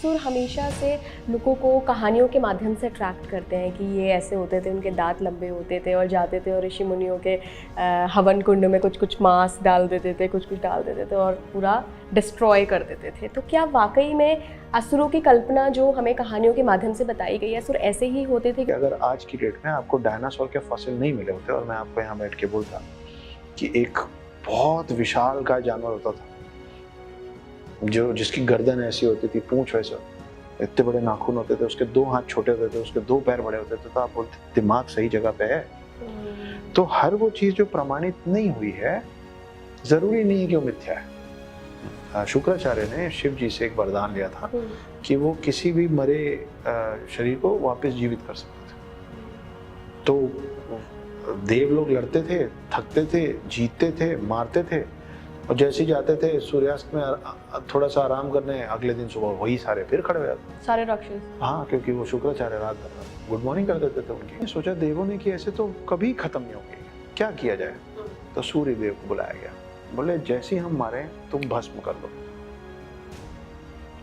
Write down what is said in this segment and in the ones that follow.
असुर हमेशा से लोगों को कहानियों के माध्यम से अट्रैक्ट करते हैं कि ये ऐसे होते थे, उनके दांत लंबे होते थे और जाते थे और ऋषि मुनियों के हवन कुंड में कुछ कुछ मांस डाल देते थे, कुछ कुछ डाल देते थे और पूरा डिस्ट्रॉय कर देते थे। तो क्या वाकई में असुरों की कल्पना जो हमें कहानियों के माध्यम से बताई गई है, असुर ऐसे ही होते थे? अगर आज की डेट में आपको डायनासोर के फॉसिल नहीं मिले होते और मैं आपको यहाँ बैठ के बोलता कि एक बहुत विशाल का जानवर होता था जो जिसकी गर्दन ऐसी होती थी, पूंछ वैसे, इतने बड़े नाखून होते थे, उसके 2 हाथ छोटे होते थे, उसके 2 पैर बड़े होते थे, तो आप बोलते दिमाग सही जगह पे है। तो हर वो चीज जो प्रमाणित नहीं हुई है जरूरी नहीं है कि वो मिथ्या है। शुक्राचार्य ने शिव जी से एक वरदान लिया था कि वो किसी भी मरे शरीर को वापस जीवित कर सकते थे। तो देव लोग लड़ते थे, थकते थे, जीतते थे, मारते थे और जैसे ही जाते थे सूर्यास्त में थोड़ा सा आराम करने, अगले दिन सुबह वही सारे फिर खड़े हो जाते, सारे राक्षस। हाँ, क्योंकि वो शुक्राचार्य रात भर गुड मॉर्निंग कर देते थे उनकी। सोचा देवों ने कि ऐसे तो कभी खत्म नहीं होंगे, क्या किया जाए। तो सूर्य देव को बुलाया गया, बोले जैसे ही हम मारे तुम भस्म कर दो,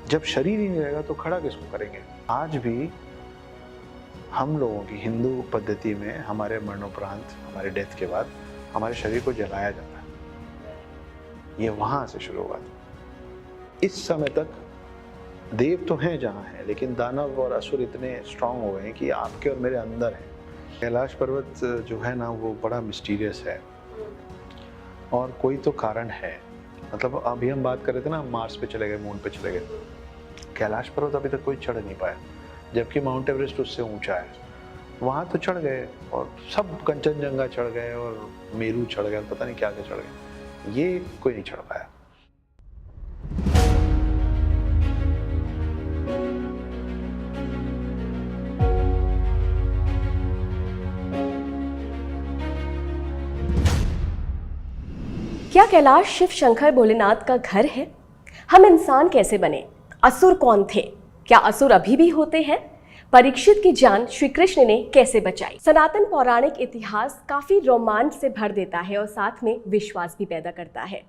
जब शरीर ही नहीं रहेगा तो खड़ा किसको करेंगे। आज भी हम लोगों की हिंदू पद्धति में हमारे मरणोपरांत, हमारे डेथ के बाद हमारे शरीर को जलाया जाता है। ये वहां से शुरू हुआ था। इस समय तक देव तो हैं जहां हैं, लेकिन दानव और असुर इतने स्ट्रांग हो गए हैं कि आपके और मेरे अंदर है। कैलाश पर्वत जो है ना, वो बड़ा मिस्टीरियस है और कोई तो कारण है। मतलब अभी हम बात कर रहे थे ना, मार्स पे चले गए, मून पे चले गए, कैलाश पर्वत अभी तक कोई चढ़ नहीं पाया, जबकि माउंट एवरेस्ट उससे ऊंचा है। वहां तो चढ़ गए और सब, कंचनजंगा चढ़ गए और मेरू चढ़ गए, पता नहीं क्या क्या चढ़ गए, ये कोई नहीं चढ़ पाया। क्या कैलाश शिव शंकर भोलेनाथ का घर है? हम इंसान कैसे बने? असुर कौन थे? क्या असुर अभी भी होते हैं? परीक्षित की जान श्री कृष्ण ने कैसे बचाई? सनातन पौराणिक इतिहास काफी रोमांच से भर देता है और साथ में विश्वास भी पैदा करता है।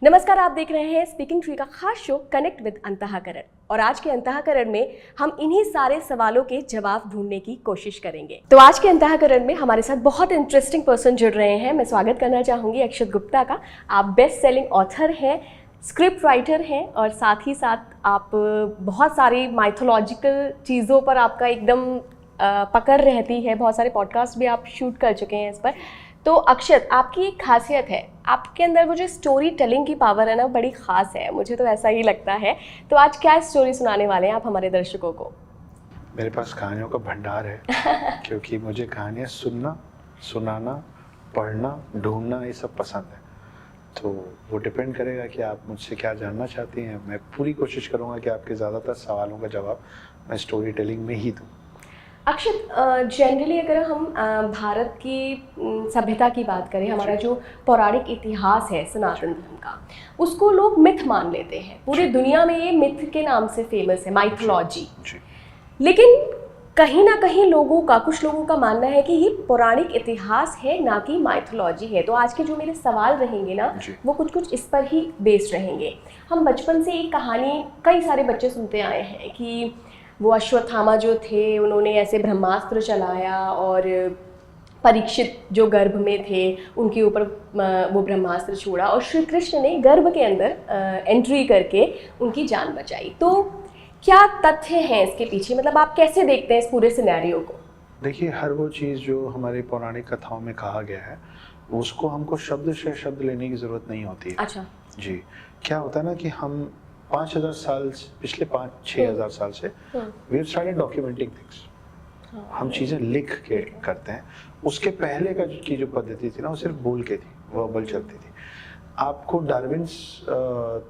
नमस्कार, आप देख रहे हैं स्पीकिंग ट्री का खास शो कनेक्ट विद अंतःकरण और आज के अंतःकरण में हम इन्हीं सारे सवालों के जवाब ढूंढने की कोशिश करेंगे। तो आज के अंतःकरण में हमारे साथ बहुत इंटरेस्टिंग पर्सन जुड़ रहे हैं। मैं स्वागत करना चाहूंगी अक्षत गुप्ता का। आप बेस्ट सेलिंग ऑथर हैं, स्क्रिप्ट राइटर हैं और साथ ही साथ आप बहुत सारी माइथोलॉजिकल चीज़ों पर आपका एकदम पकड़ रहती है। बहुत सारे पॉडकास्ट भी आप शूट कर चुके हैं इस पर। तो अक्षत, आपकी एक खासियत है, आपके अंदर वो जो स्टोरी टेलिंग की पावर है ना, बड़ी ख़ास है, मुझे तो ऐसा ही लगता है। तो आज क्या स्टोरी सुनाने वाले हैं आप हमारे दर्शकों को? मेरे पास कहानियों का भंडार है क्योंकि मुझे कहानियाँ सुनना, सुनाना, पढ़ना, ढूंढना, ये सब पसंद है। तो वो डिपेंड करेगा कि आप मुझसे क्या जानना चाहती हैं। मैं पूरी कोशिश करूँगा कि आपके ज़्यादातर सवालों का जवाब मैं स्टोरी टेलिंग में ही दूँ। अक्षत, जनरली अगर हम भारत की सभ्यता की बात करें, हमारा जो पौराणिक इतिहास है सनातन धर्म का, उसको लोग मिथ मान लेते हैं। पूरी दुनिया में ये मिथ के नाम से फेमस है, माइथोलॉजी। लेकिन कहीं ना कहीं कुछ लोगों का मानना है कि ये पौराणिक इतिहास है, ना कि माइथोलॉजी है। तो आज के जो मेरे सवाल रहेंगे ना, वो कुछ इस पर ही बेस्ड रहेंगे। हम बचपन से एक कहानी कई सारे बच्चे सुनते आए हैं कि वो अश्वत्थामा जो थे, उन्होंने ऐसे ब्रह्मास्त्र चलाया और परीक्षित जो गर्भ में थे उनके ऊपर वो ब्रह्मास्त्र छोड़ा और श्री कृष्ण ने गर्भ के अंदर एंट्री करके उनकी जान बचाई। तो क्या तथ्य हैं इसके पीछे? मतलब आप कैसे देखते हैं इस पूरे सिनेरियो को? देखिए, हर वो चीज़ जो हमारी पौराणिक कथाओं में कहा गया है, उसको हमको शब्द से शब्द लेने की ज़रूरत नहीं होती है। अच्छा जी, क्या होता है ना कि हम 5000 साल, पिछले 5-6 हजार साल से we have started documenting things. हम चीज़ें लिख के करते हैं। उसके पहले की जो पद्धति थी ना, वो सिर्फ बोल के थी, वर्बल चलती थी। आपको डार्विन्स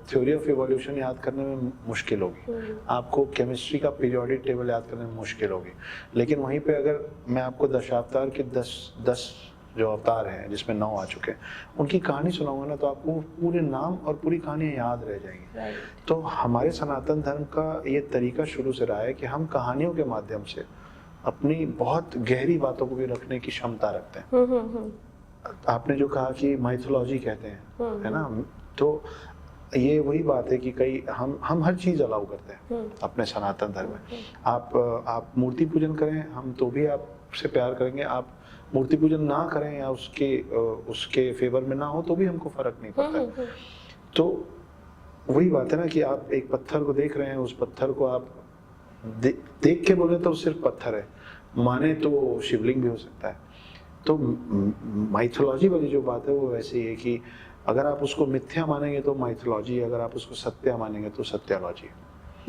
थ्योरी ऑफ इवोल्यूशन याद करने में मुश्किल होगी, आपको केमिस्ट्री का पीरियोडिक टेबल याद करने में मुश्किल होगी, लेकिन वहीं पे अगर मैं आपको दशावतार के 10 जो अवतार हैं, जिसमें 9 आ चुके हैं, उनकी कहानी सुनाऊंगा ना, तो आपको पूरे नाम और पूरी कहानियाँ याद रह जाएंगी। तो हमारे सनातन धर्म का ये तरीका शुरू से रहा है कि हम कहानियों के माध्यम से अपनी बहुत गहरी बातों को भी रखने की क्षमता रखते हैं। आपने जो कहा कि माइथोलॉजी कहते हैं, है ना, तो ये वही बात है कि कई हम हर चीज अलाउ करते हैं अपने सनातन धर्म में। आप मूर्ति पूजन करें हम तो भी आपसे प्यार करेंगे, आप मूर्ति पूजन ना करें या उसके फेवर में ना हो तो भी हमको फर्क नहीं पड़ता। तो वही बात है ना कि आप एक पत्थर को देख रहे हैं, उस पत्थर को आप देख के बोले तो सिर्फ पत्थर है, माने तो शिवलिंग भी हो सकता है। तो माइथोलॉजी वाली जो बात है वो वैसे ही है कि अगर आप उसको मिथ्या मानेंगे तो माइथोलॉजी, अगर आप उसको सत्य मानेंगे तो सत्योलॉजी।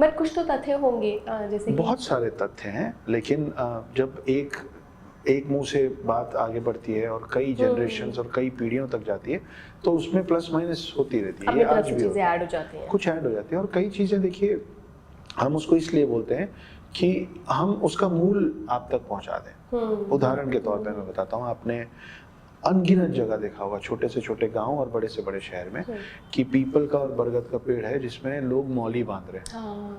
बट कुछ तो तथ्य होंगे, जैसे बहुत सारे तथ्य हैं, लेकिन जब एक मुंह से बात आगे बढ़ती है और कई जनरेशंस और कई पीढ़ियों तक जाती है तो उसमें प्लस माइनस होती रहती है। ये आज भी चीजें ऐड हो जाती हैं, कुछ ऐड हो जाती है। और कई चीजें देखिए हम उसको इसलिए बोलते हैं कि हम उसका मूल आप तक पहुंचा दें। उदाहरण के तौर पे मैं बताता हूँ, आपने अनगिनत जगह देखा होगा छोटे से छोटे गांव और बड़े से बड़े शहर में कि पीपल का और बरगद का पेड़ है जिसमें लोग मौली बांध रहे हैं,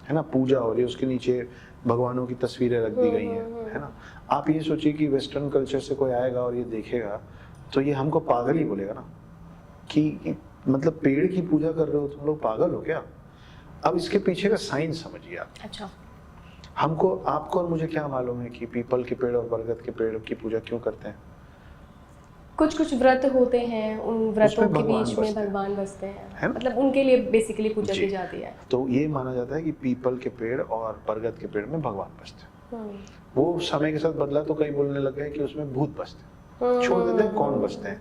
है ना, पूजा हो रही है, उसके नीचे भगवानों की तस्वीरें रख दी गई हैं, है ना। आप ये सोचिए कि वेस्टर्न कल्चर से कोई आएगा और ये देखेगा तो ये हमको पागल ही बोलेगा ना कि मतलब पेड़ की पूजा कर रहे हो तुम लोग, पागल हो क्या। अब इसके पीछे का साइंस समझिए आप। अच्छा, हमको, आपको और मुझे क्या मालूम है कि पीपल के पेड़ और बरगद के पेड़ की पूजा क्यों करते हैं। कुछ व्रत होते हैं, उन व्रतों के बीच में भगवान बसते हैं, मतलब उनके लिए बेसिकली पूजा की जाती है। तो ये माना जाता है कि पीपल के पेड़ और बरगद के पेड़ में भगवान बसते हैं। वो समय के साथ बदला तो कई बोलने लग गए कि उसमें भूत बसते हैं, छोड़ देते हैं कौन बसते हैं।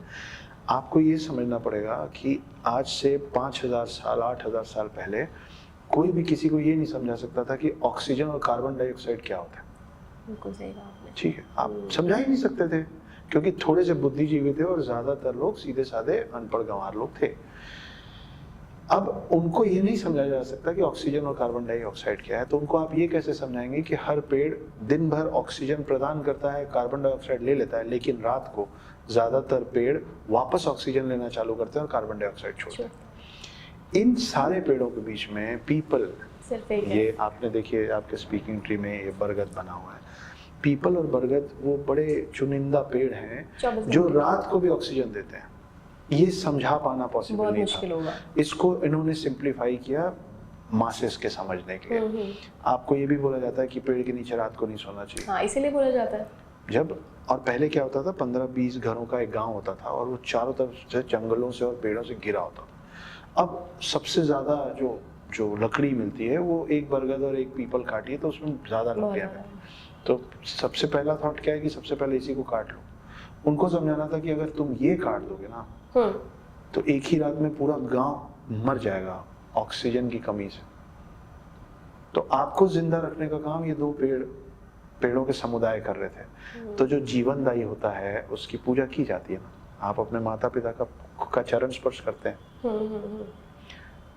आपको ये समझना पड़ेगा कि आज से 5000 साल 8000 साल पहले कोई भी किसी को ये नहीं समझा सकता था कि ऑक्सीजन और कार्बन डाइऑक्साइड क्या होता है। बिल्कुल सही कहा आपने। ठीक है, आप समझा ही नहीं सकते थे क्योंकि थोड़े से बुद्धिजीवी थे और ज्यादातर लोग सीधे साधे अनपढ़ गंवार लोग थे। अब उनको ये नहीं समझा जा सकता कि ऑक्सीजन और कार्बन डाइऑक्साइड क्या है, तो उनको आप ये कैसे समझाएंगे कि हर पेड़ दिन भर ऑक्सीजन प्रदान करता है, कार्बन डाइऑक्साइड ले लेता है, लेकिन रात को ज्यादातर पेड़ वापस ऑक्सीजन लेना चालू करते हैं और कार्बन डाइऑक्साइड छोड़ते हैं। इन सारे पेड़ों के बीच में पीपल, ये आपने देखिए आपके स्पीकिंग ट्री में ये बरगद बना हुआ है। पीपल और बरगद वो बड़े चुनिंदा पेड़ हैं जो रात को भी ऑक्सीजन देते हैं। ये समझा पाना पॉसिबल नहीं था। इसको इन्होंने सिंप्लीफाई किया मासेस के समझने के लिए। आपको ये भी बोला जाता है कि पेड़ के नीचे रात को नहीं सोना चाहिए। हाँ, इसीलिए बोला जाता है। जब और पहले क्या होता था, 15-20 घरों का एक गांव होता था और वो चारों तरफ से जंगलों से और पेड़ों से घिरा होता था। अब सबसे ज्यादा जो लकड़ी मिलती है वो एक बरगद और एक पीपल काटिए तो उसमें ज्यादा लकड़ियां मिलती। तो सबसे पहला थॉट क्या है कि सबसे पहले इसी को काट लो। उनको समझाना था कि अगर तुम ये काट दोगे ना तो एक ही रात में पूरा गांव मर जाएगा ऑक्सीजन की कमी से। तो आपको जिंदा रखने का काम ये दो पेड़ों के समुदाय कर रहे थे। तो जो जीवनदायी होता है उसकी पूजा की जाती है ना। आप अपने माता पिता का चरण स्पर्श करते हैं।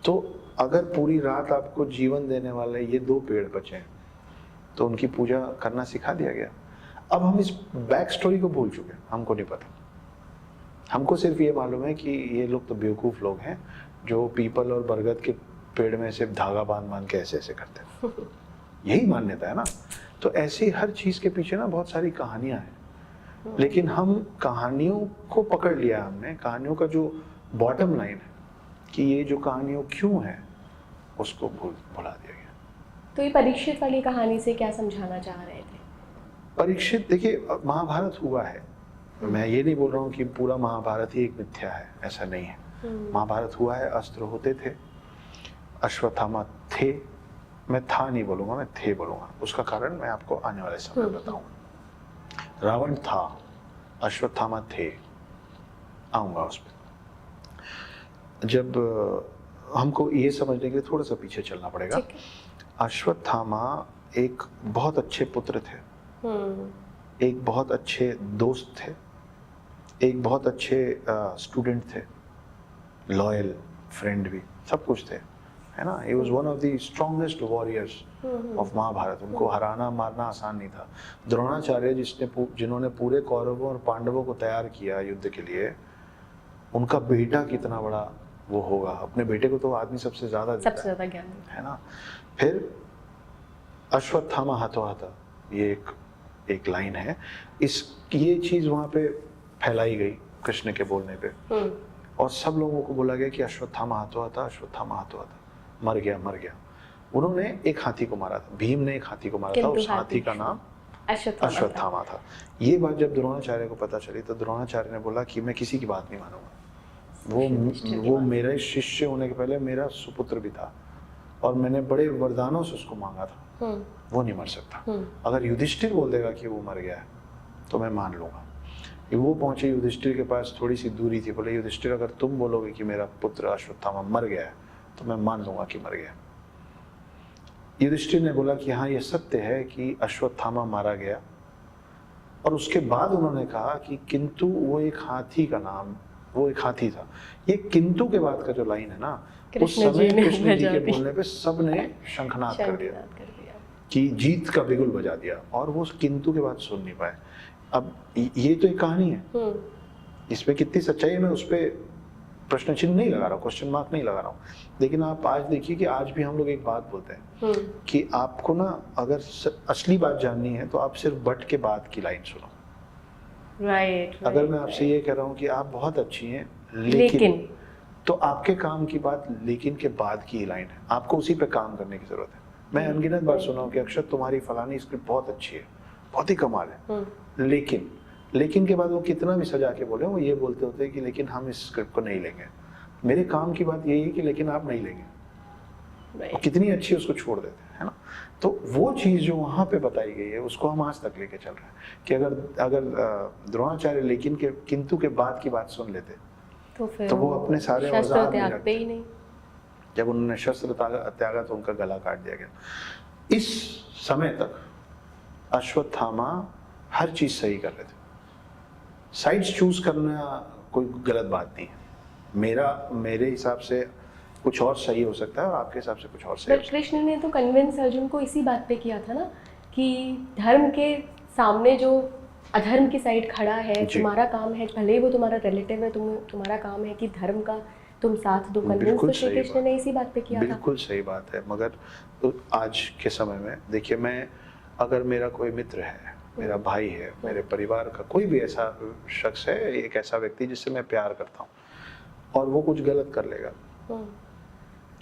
तो अगर पूरी रात आपको जीवन देने वाले ये दो पेड़ बचे तो उनकी पूजा करना सिखा दिया गया। अब हम इस बैक स्टोरी को भूल चुके हैं, हमको नहीं पता। हमको सिर्फ ये मालूम है कि ये लोग तो बेवकूफ लोग हैं जो पीपल और बरगद के पेड़ में सिर्फ धागा बांध के ऐसे करते हैं। यही मान्यता है ना। तो ऐसी हर चीज के पीछे ना बहुत सारी कहानियां हैं, लेकिन हम कहानियों को पकड़ लिया हमने। कहानियों का जो बॉटम लाइन है कि ये जो कहानियों क्यों है उसको भुला दिया गया। तो ये परीक्षित वाली कहानी से क्या समझाना चाह रहे थे? परीक्षित, देखिए महाभारत हुआ है, मैं ये नहीं बोल रहा हूँ कि पूरा महाभारत ही एक मिथ्या है, ऐसा नहीं है। महाभारत हुआ है, अस्त्र होते थे, अश्वत्थामा थे। मैं था नहीं बोलूंगा, मैं थे बोलूंगा। उसका कारण मैं आपको आने वाले समय बताऊंगा। रावण था, अश्वत्थामा थे, आऊंगा उस पर। जब हमको ये समझने के लिए थोड़ा सा पीछे चलना पड़ेगा। अश्वत्थामा एक बहुत अच्छे पुत्र थे, एक बहुत अच्छे दोस्त थे, एक बहुत अच्छे स्टूडेंट थे, लॉयल फ्रेंड भी, सब कुछ थे, है ना। He was one of the strongest warriors of Mahabharat. उनको हराना मारना आसान नहीं था। द्रोणाचार्य जिन्होंने पूरे कौरवों और पांडवों को तैयार किया युद्ध के लिए, उनका बेटा कितना बड़ा वो होगा। अपने बेटे को तो आदमी सबसे ज्यादा ज्ञान है ना। फिर अश्वत्थामा हतोहता, ये एक लाइन है। ये चीज वहां पे फैलाई गई कृष्ण के बोलने पे। और सब लोगों को बोला गया कि अश्वत्थामा हाथ हुआ था, अश्वत्थामा हाथ हुआ था, मर गया मर गया। उन्होंने एक हाथी को मारा था, भीम ने एक हाथी को मारा था, उस हाथी का नाम अश्वत्थामा था। ये बात जब द्रोणाचार्य को पता चली तो द्रोणाचार्य ने बोला कि मैं किसी की बात नहीं मानूंगा। वो मेरे शिष्य होने के पहले मेरा सुपुत्र भी था और मैंने बड़े वरदानों से उसको मांगा था, वो नहीं मर सकता। अगर युधिष्ठिर बोल देगा कि वो मर गया है तो मैं मान लूंगा। वो पहुंचे युधिष्ठिर के पास, थोड़ी सी दूरी थी, बोले युधिष्ठिर अगर तुम बोलोगे कि मेरा पुत्र अश्वत्थामा मर गया है तो मैं मान लूंगा कि मर गया। युधिष्ठिर ने बोला कि हाँ ये सत्य है कि अश्वत्थामा मारा गया, और उसके बाद उन्होंने कहा कि किंतु वो एक हाथी का नाम, वो एक हाथी था। ये किंतु के बाद का जो लाइन है ना, उस समय कृष्ण जी के बोलने पे सबने शंखनाद कर दिया कि जीत का बिगुल बजा दिया, और वो किंतु के बाद सुन नहीं पाए। अब ये तो एक कहानी है, इसमें कितनी सच्चाई है मैं उस पर प्रश्न चिन्ह नहीं लगा रहा हूँ, क्वेश्चन मार्क नहीं लगा रहा हूँ। लेकिन आप आज देखिए कि आज भी हम लोग एक बात बोलते हैं कि आपको ना अगर असली बात जाननी है तो आप सिर्फ बट के बाद की लाइन सुनो। राइट। अगर मैं आपसे ये कह रहा हूँ कि आप बहुत अच्छी हैं लेकिन तो आपके काम की बात लेकिन के बाद की लाइन है, आपको उसी पे काम करने की जरूरत है। मैं अनगिनत बार सुना हूँ कि अक्षत तुम्हारी फलानी स्क्रिप्ट बहुत अच्छी है, बहुत ही कमाल है, लेकिन के बाद वो कितना भी सजा के बोले, वो ये बोलते होते हैं कि लेकिन हम इस स्क्रिप्ट को नहीं लेंगे। मेरे काम की बात यही है कि लेकिन आप नहीं लेंगे, और कितनी अच्छी उसको छोड़ देते हैं, है ना। तो वो चीज जो वहां पे बताई गई है उसको हम आज तक लेके चल रहे हैं कि अगर द्रोणाचार्य लेकिन के किंतु के बाद की बात सुन लेते तो वो अपने सारे औजार नहीं रखते। जब उन्होंने शस्त्र त्यागा तो उनका गला काट दिया गया। इस समय तक अश्वत्थामा हर चीज सही कर रहे थे। साइड्स चूज करना कोई गलत बात नहीं है, मेरे हिसाब से कुछ और सही हो सकता है और आपके हिसाब से कुछ और सही हो सकता है। कृष्ण ने तो कन्विंस अर्जुन को इसी बात पे किया था ना कि धर्म के सामने जो अधर्म की साइड खड़ा है, तुम्हारा काम है, भले ही वो तुम्हारा रिलेटिव है, तुम्हारा काम है कि धर्म का तुम साथ दो। कन्विंस तो श्री कृष्ण ने इसी बात पे किया था। बिल्कुल सही बात है। मगर तो आज के समय में देखिए, मैं अगर मेरा कोई मित्र है, मेरा भाई है, मेरे परिवार का कोई भी ऐसा शख्स है, एक ऐसा व्यक्ति जिससे मैं प्यार करता हूँ और वो कुछ गलत कर लेगा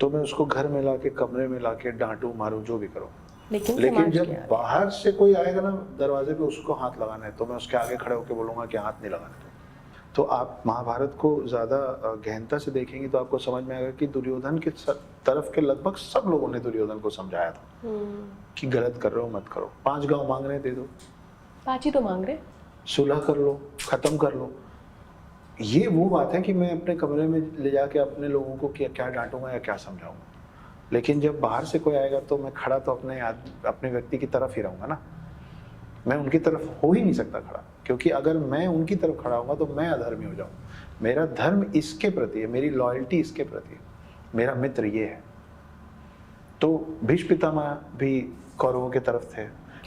तो मैं उसको घर में लाके, कमरे में लाके डांटू मारूं, जो भी करूं। लेकिन जब बाहर से कोई आएगा ना दरवाजे पे, उसको हाथ लगाना है तो मैं उसके आगे खड़े होकर बोलूंगा कि हाथ नहीं लगाना। तो आप महाभारत को ज्यादा गहनता से देखेंगे तो आपको समझ में आएगा कि दुर्योधन की तरफ के लगभग सब लोगों ने दुर्योधन को समझाया था कि गलत कर रहे हो, मत करो। 5 गांव मांग रहे, दे दो। 5 ही तो मांग रहे, सुलह कर लो, खत्म कर लो। ये वो बात है कि मैं अपने कमरे में ले जाके अपने लोगों को क्या डांटूंगा या क्या समझाऊंगा। लेकिन जब बाहर से कोई आएगा तो मैं खड़ा तो अपने व्यक्ति की तरफ ही रहूंगा ना, मैं उनकी तरफ हो ही नहीं सकता खड़ा, क्योंकि अगर मैं उनकी तरफ खड़ा होऊंगा तो मैं अधर्मी हो जाऊं। मेरा धर्म इसके प्रति है, मेरी लॉयल्टी इसके प्रति है, मेरा मित्र ये है। तो भीष्म पितामह भी कौरवों के तरफ थे,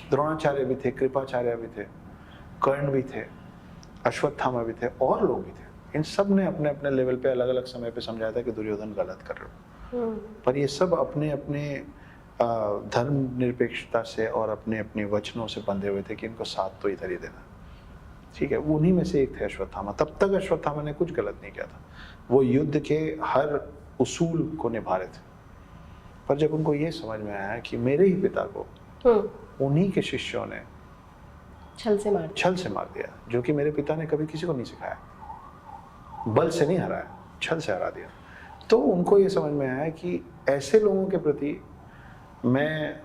द्रोणाचार्य भी थे, कृपाचार्य भी थे, कर्ण भी थे, अश्वत्थामा भी थे, और लोग भी थे। इन सब ने अपने अपने लेवल पे अलग अलग समय पे समझाया था कि दुर्योधन गलत कर रहे हो। पर ये सब अपने अपने धर्म निरपेक्षता से और अपने अपने वचनों से बंधे हुए थे कि इनको साथ तो इधर ही देना। ठीक है, उन्हीं में से एक थे अश्वत्थामा। तब तक अश्वत्थामा ने कुछ गलत नहीं किया था, वो युद्ध के हर उसूल को निभा रहे थे। पर जब उनको ये समझ में आया कि मेरे ही पिता को उन्हीं के शिष्यों ने छल से मार दिया, जो कि मेरे पिता ने कभी किसी को नहीं सिखाया, बल से नहीं हराया, छल से हरा दिया, तो उनको ये समझ में आया कि ऐसे लोगों के प्रति मैं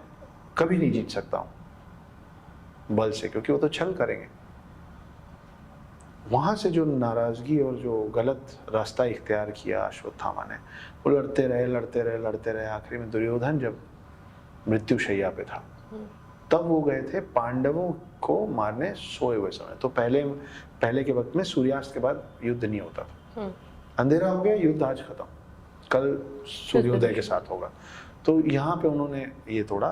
कभी नहीं जीत सकता हूं बल से, क्योंकि वो तो छल करेंगे। वहां से जो नाराजगी और जो गलत रास्ता इख्तियार किया अश्वत्थामा ने, वो लड़ते रहे। आखिरी में दुर्योधन जब मृत्युशैया पे था तब वो गए थे पांडवों को मारने सोए हुए समय। तो पहले के वक्त में सूर्यास्त के बाद युद्ध नहीं होता था, अंधेरा हो गया, युद्ध आज खत्म, कल सूर्योदय के साथ होगा। तो यहाँ पे उन्होंने ये तोड़ा,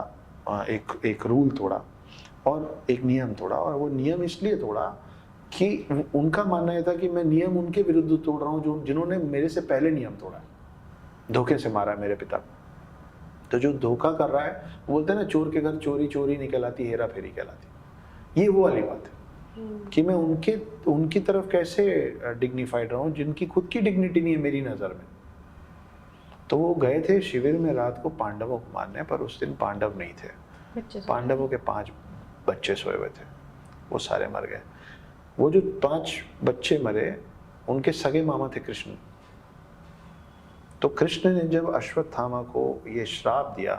एक रूल तोड़ा और एक नियम तोड़ा, और वो नियम इसलिए तोड़ा कि उनका मानना यह था कि मैं नियम उनके विरुद्ध तोड़ रहा हूँ जिन्होंने मेरे से पहले नियम तोड़ा, धोखे से मारा मेरे पिता को। तो जो धोखा कर रहा है, बोलते हैं ना, चोर के घर चोरी चोरी नहीं कहलाती, हेरा फेरी कहलाती। ये वो वाली बात है कि मैं उनकी तरफ कैसे डिग्निफाइड रहूं जिनकी खुद की डिग्निटी नहीं है मेरी नज़र में। तो वो गए थे शिविर में रात को पांडवों को मारने, पर उस दिन पांडव नहीं थे। पांडवों के 5 बच्चे सोए हुए थे, वो सारे मर गए। वो जो 5 बच्चे मरे उनके सगे मामा थे कृष्ण। तो कृष्ण ने जब अश्वत्थामा को ये श्राप दिया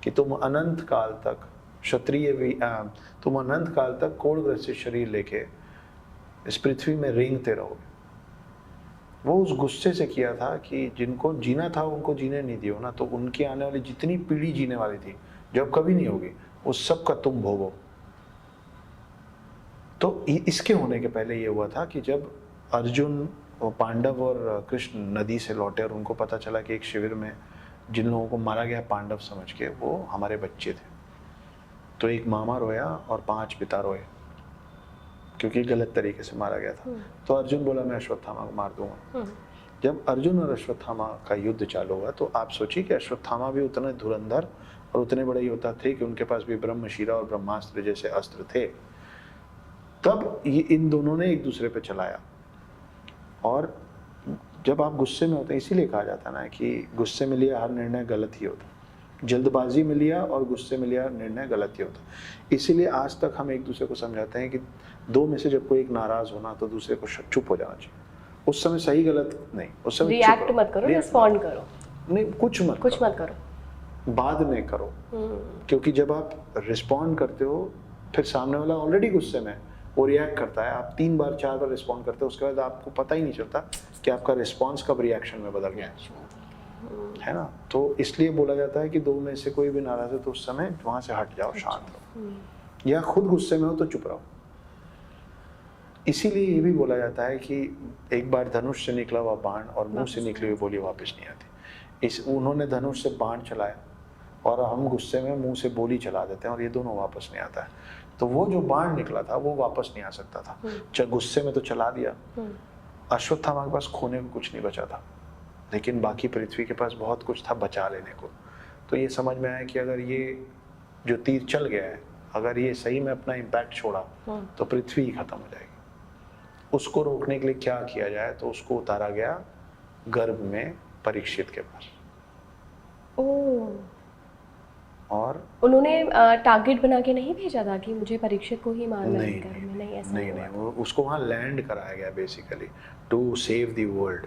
कि तुम अनंत काल तक तुम अनंत काल तक कोढ़ग्रसित शरीर लेके इस पृथ्वी में रेंगते रहोगे, वो उस गुस्से से किया था कि जिनको जीना था उनको जीने नहीं दियो ना, तो उनकी आने वाली जितनी पीढ़ी जीने वाली थी जो अब कभी नहीं होगी, उस सब का तुम भोगो। तो इसके होने के पहले ये हुआ था कि जब अर्जुन, पांडव और कृष्ण नदी से लौटे और उनको पता चला कि एक शिविर में जिन लोगों को मारा गया पांडव समझ के वो हमारे बच्चे थे, तो एक मामा रोया और 5 पिता रोए क्योंकि गलत तरीके से मारा गया था। तो अर्जुन बोला मैं अश्वत्थामा को मार दूंगा। जब अर्जुन और अश्वत्थामा का युद्ध चालू हुआ तो आप सोचिए कि अश्वत्थामा भी उतने धुरंधर और उतने बड़े योद्धा थे कि उनके पास भी ब्रह्मशिरा और ब्रह्मास्त्र जैसे अस्त्र थे। तब ये इन दोनों ने एक दूसरे पे चलाया, और जब आप गुस्से में होते हैं, इसीलिए कहा जाता है ना कि गुस्से में लिया हर निर्णय गलत ही होता, जल्दबाजी में लिया और गुस्से में लिया निर्णय गलत ही होता। इसीलिए आज तक हम एक दूसरे को समझाते हैं कि 2 में से जब कोई एक नाराज होना तो दूसरे को चुप हो जाना चाहिए। उस समय सही गलत नहीं, उस समय रिएक्ट मत करो, रिस्पॉन्ड करो, नहीं कुछ मत करो, बाद में करो। क्योंकि जब आप रिस्पॉन्ड करते हो फिर सामने वाला ऑलरेडी गुस्से में, वो रिएक्ट करता है, आप 3 बार 4 बार रिस्पॉन्ड करते हो, उसके बाद आपको पता ही नहीं चलता कि आपका रिस्पॉन्स कब रिएक्शन में बदल गया, है ना। तो इसलिए बोला जाता है कि 2 में से कोई भी नाराज है तो उस समय वहां से हट जाओ, शांत रहो, या खुद गुस्से में हो तो चुप रहो। इसीलिए ये भी बोला जाता है कि एक बार धनुष से निकला हुआ बाण और मुंह से निकली हुई बोली वापस नहीं आती। उन्होंने धनुष से बाण चलाया और हम गुस्से में मुंह से बोली चला देते हैं और ये दोनों वापस नहीं आता है। तो वो जो बाण निकला था वो वापस नहीं आ सकता था, चाहे गुस्से में तो चला दिया। अश्वत्थामा के पास खोने को कुछ नहीं बचा था, लेकिन बाकी पृथ्वी के पास बहुत कुछ था बचा लेने को। तो ये समझ में आया कि अगर ये जो तीर चल गया है, अगर ये सही में अपना इम्पैक्ट छोड़ा तो पृथ्वी ही खत्म हो जाएगी। उसको रोकने के लिए क्या किया जाए, तो उसको उतारा गया गर्भ में परीक्षित के पास। और उन्होंने टारगेट बना के नहीं भेजा था कि मुझे परीक्षित को ही मारना है घर में, नहीं ऐसा नहीं, वो उसको वहाँ लैंड कराया गया basically to save the world.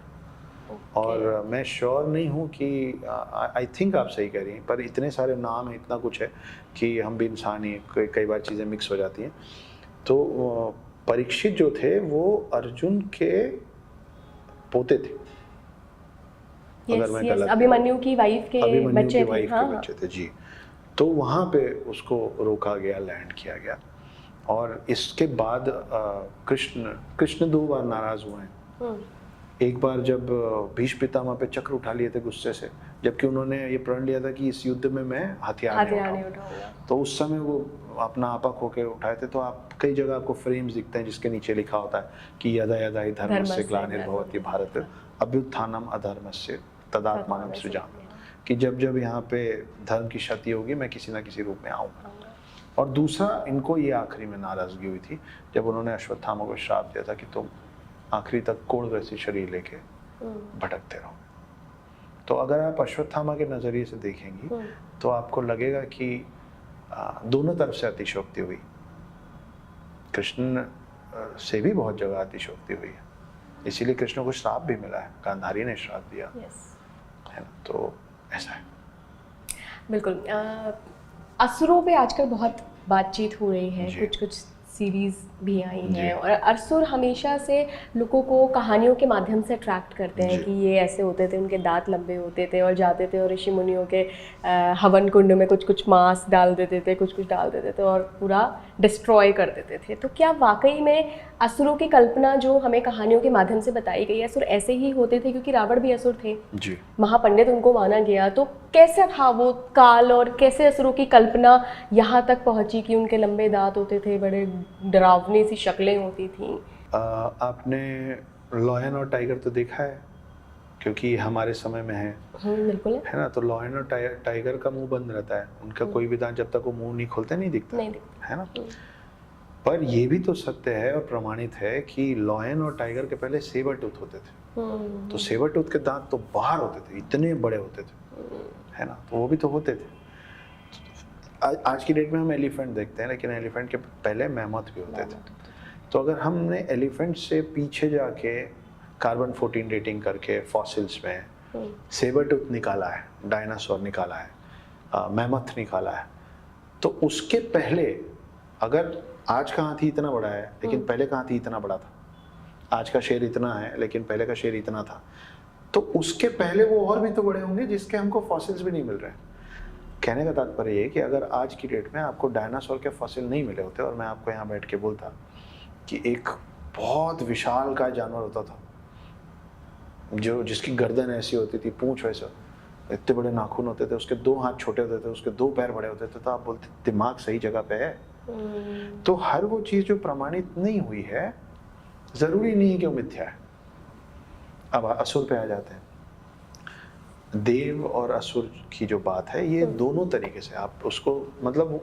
और मैं श्योर नहीं हूँ कि आई थिंक आप सही कह रही हैं, पर इतने सारे नाम है, इतना कुछ है कि हम भी इंसान ही, कई बार चीज़ें मिक्स हो जाती हैं। तो परीक्षित जो थे वो अर्जुन के पोते थे, अगर मैं गलत, अभिमन्यु की वाइफ के बच्चे थे जी। तो वहाँ पे उसको रोका गया, लैंड किया गया। और इसके बाद कृष्ण 2 बार नाराज हुए हैं। एक बार जब भीष्म पितामह पे चक्र उठा लिए थे गुस्से से, जबकि उन्होंने ये प्रण लिया था कि इस युद्ध में मैं हथियार नहीं उठाऊंगा। तो उस समय वो अपना आपा खो के उठाए थे। तो आप कई जगह आपको फ्रेम्स दिखते हैं जिसके नीचे लिखा होता है कि यदा यदा हि धर्मस्य ग्लानिर्भवति भारत अभ्युत्थानम अधर्मस्य तदात्मानं सृजामि, कि जब जब यहाँ पे धर्म की क्षति होगी मैं किसी ना किसी रूप में आऊँगा। और दूसरा, इनको ये आखिरी में नाराजगी हुई थी जब उन्होंने अश्वत्थामा को श्राप दिया था कि तुम आखिरी तक कोढ़ग्रसित शरीर लेके भटकते रहो। तो अगर आप अश्वत्थामा के नज़रिए से देखेंगी तो आपको लगेगा कि दोनों तरफ से अतिशयोक्ति हुई। कृष्ण से भी बहुत जगह अतिशयोक्ति हुई है, इसीलिए कृष्ण को श्राप भी मिला है, गांधारी ने श्राप दिया है ना। तो ऐसा है बिल्कुल। असुरों पे आजकल बहुत बातचीत हो रही है, कुछ सीरीज भी आई हैं, और असुर हमेशा से लोगों को कहानियों के माध्यम से अट्रैक्ट करते हैं कि ये ऐसे होते थे, उनके दांत लंबे होते थे और जाते थे और ऋषि मुनियों के हवन कुंड में कुछ मांस डाल देते थे, कुछ डाल देते थे और पूरा डिस्ट्रॉय कर देते थे। तो क्या वाकई में असुरों की कल्पना जो हमें कहानियों के माध्यम से बताई गई है, असुर ऐसे ही होते थे? क्योंकि रावण भी असुर थे जी, महापंडित उनको माना गया। तो कैसे था वो काल और कैसे असुरों की कल्पना यहाँ तक पहुँची कि उनके लंबे दांत होते थे, बड़े डरावनी सी शक्लें होती थी? आपने लॉयन और टाइगर तो देखा है, क्योंकि हमारे समय में है। बिल्कुल है ना। तो लॉयन और टाइगर का मुंह बंद रहता है, उनका कोई भी दांत जब तक वो मुंह नहीं खोलते नहीं दिखता है ना। पर ये भी तो सत्य है और प्रमाणित है कि लॉयन और टाइगर के पहले सेबर टूथ होते थे। तो सेबर टूथ के दांत तो बाहर होते थे, इतने बड़े होते थे, है ना, तो वो भी तो होते थे। आज की डेट में हम एलिफेंट देखते हैं, लेकिन एलिफेंट के पहले मैमथ भी होते थे। तो अगर हमने एलिफेंट से पीछे जाके कार्बन 14 डेटिंग करके फॉसिल्स में सेबर टूथ निकाला है, डायनासोर निकाला है, मैमथ निकाला है, तो उसके पहले अगर आज का हाथी इतना बड़ा है लेकिन पहले का हाथी इतना बड़ा था, आज का शेर इतना है लेकिन पहले का शेर इतना था, तो उसके पहले वो और भी तो बड़े होंगे जिसके हमको फॉसिल्स भी नहीं मिल रहे हैं। कहने का तात्पर्य ये कि अगर आज की डेट में आपको डायनासोर के फॉसिल नहीं मिले होते और मैं आपको यहाँ बैठ के बोलता कि एक बहुत विशाल का जानवर होता था जो जिसकी गर्दन ऐसी होती थी, पूंछ वैसे, इतने बड़े नाखून होते थे, उसके 2 हाथ छोटे होते थे, उसके 2 पैर बड़े होते थे, तो आप बोलते दिमाग सही जगह पे है। तो हर वो चीज जो प्रमाणित नहीं हुई है जरूरी नहीं है कि वो मिथ्या है। अब असुर पे आ जाते हैं। देव और असुर की जो बात है ये दोनों तरीके से आप उसको, मतलब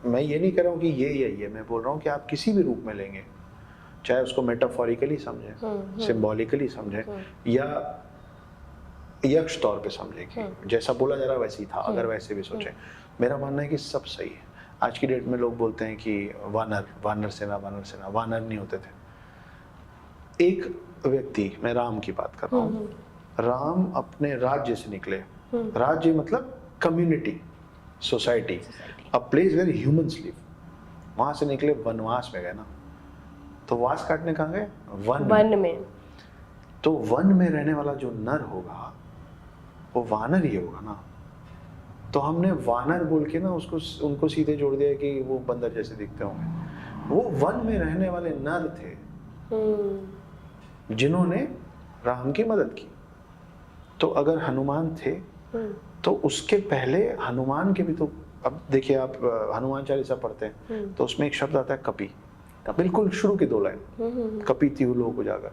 मैं ये नहीं कह रहा हूँ कि ये यही है, मैं बोल रहा हूँ कि आप किसी भी रूप में लेंगे, चाहे उसको मेटाफोरिकली समझें, सिंबॉलिकली समझें, या यक्ष तौर पे समझें कि जैसा बोला जा रहा वैसे ही था, अगर वैसे भी सोचें। मेरा मानना है कि सब सही है। आज की डेट में लोग बोलते हैं कि वानर सेना, वानर नहीं होते थे। एक व्यक्ति, मैं राम की बात कर रहा हूँ, राम अपने राज्य से निकले, राज्य मतलब community, society, a place where humans live, वहां से निकले, वनवास में गए ना, तो वास काटने कहाँ गए? वन में। तो वन में रहने वाला जो नर होगा वो वानर ही होगा ना। तो हमने वानर बोल के ना उसको उनको सीधे जोड़ दिया कि वो बंदर जैसे दिखते होंगे। वो वन में रहने वाले नर थे जिन्होंने राम की मदद की। तो अगर हनुमान थे तो उसके पहले हनुमान के भी तो, अब देखिए आप हनुमान चालीसा पढ़ते हैं तो उसमें एक शब्द आता है कपि, बिल्कुल शुरू की 2 लाइन, कपि तिहु लोक उजागर।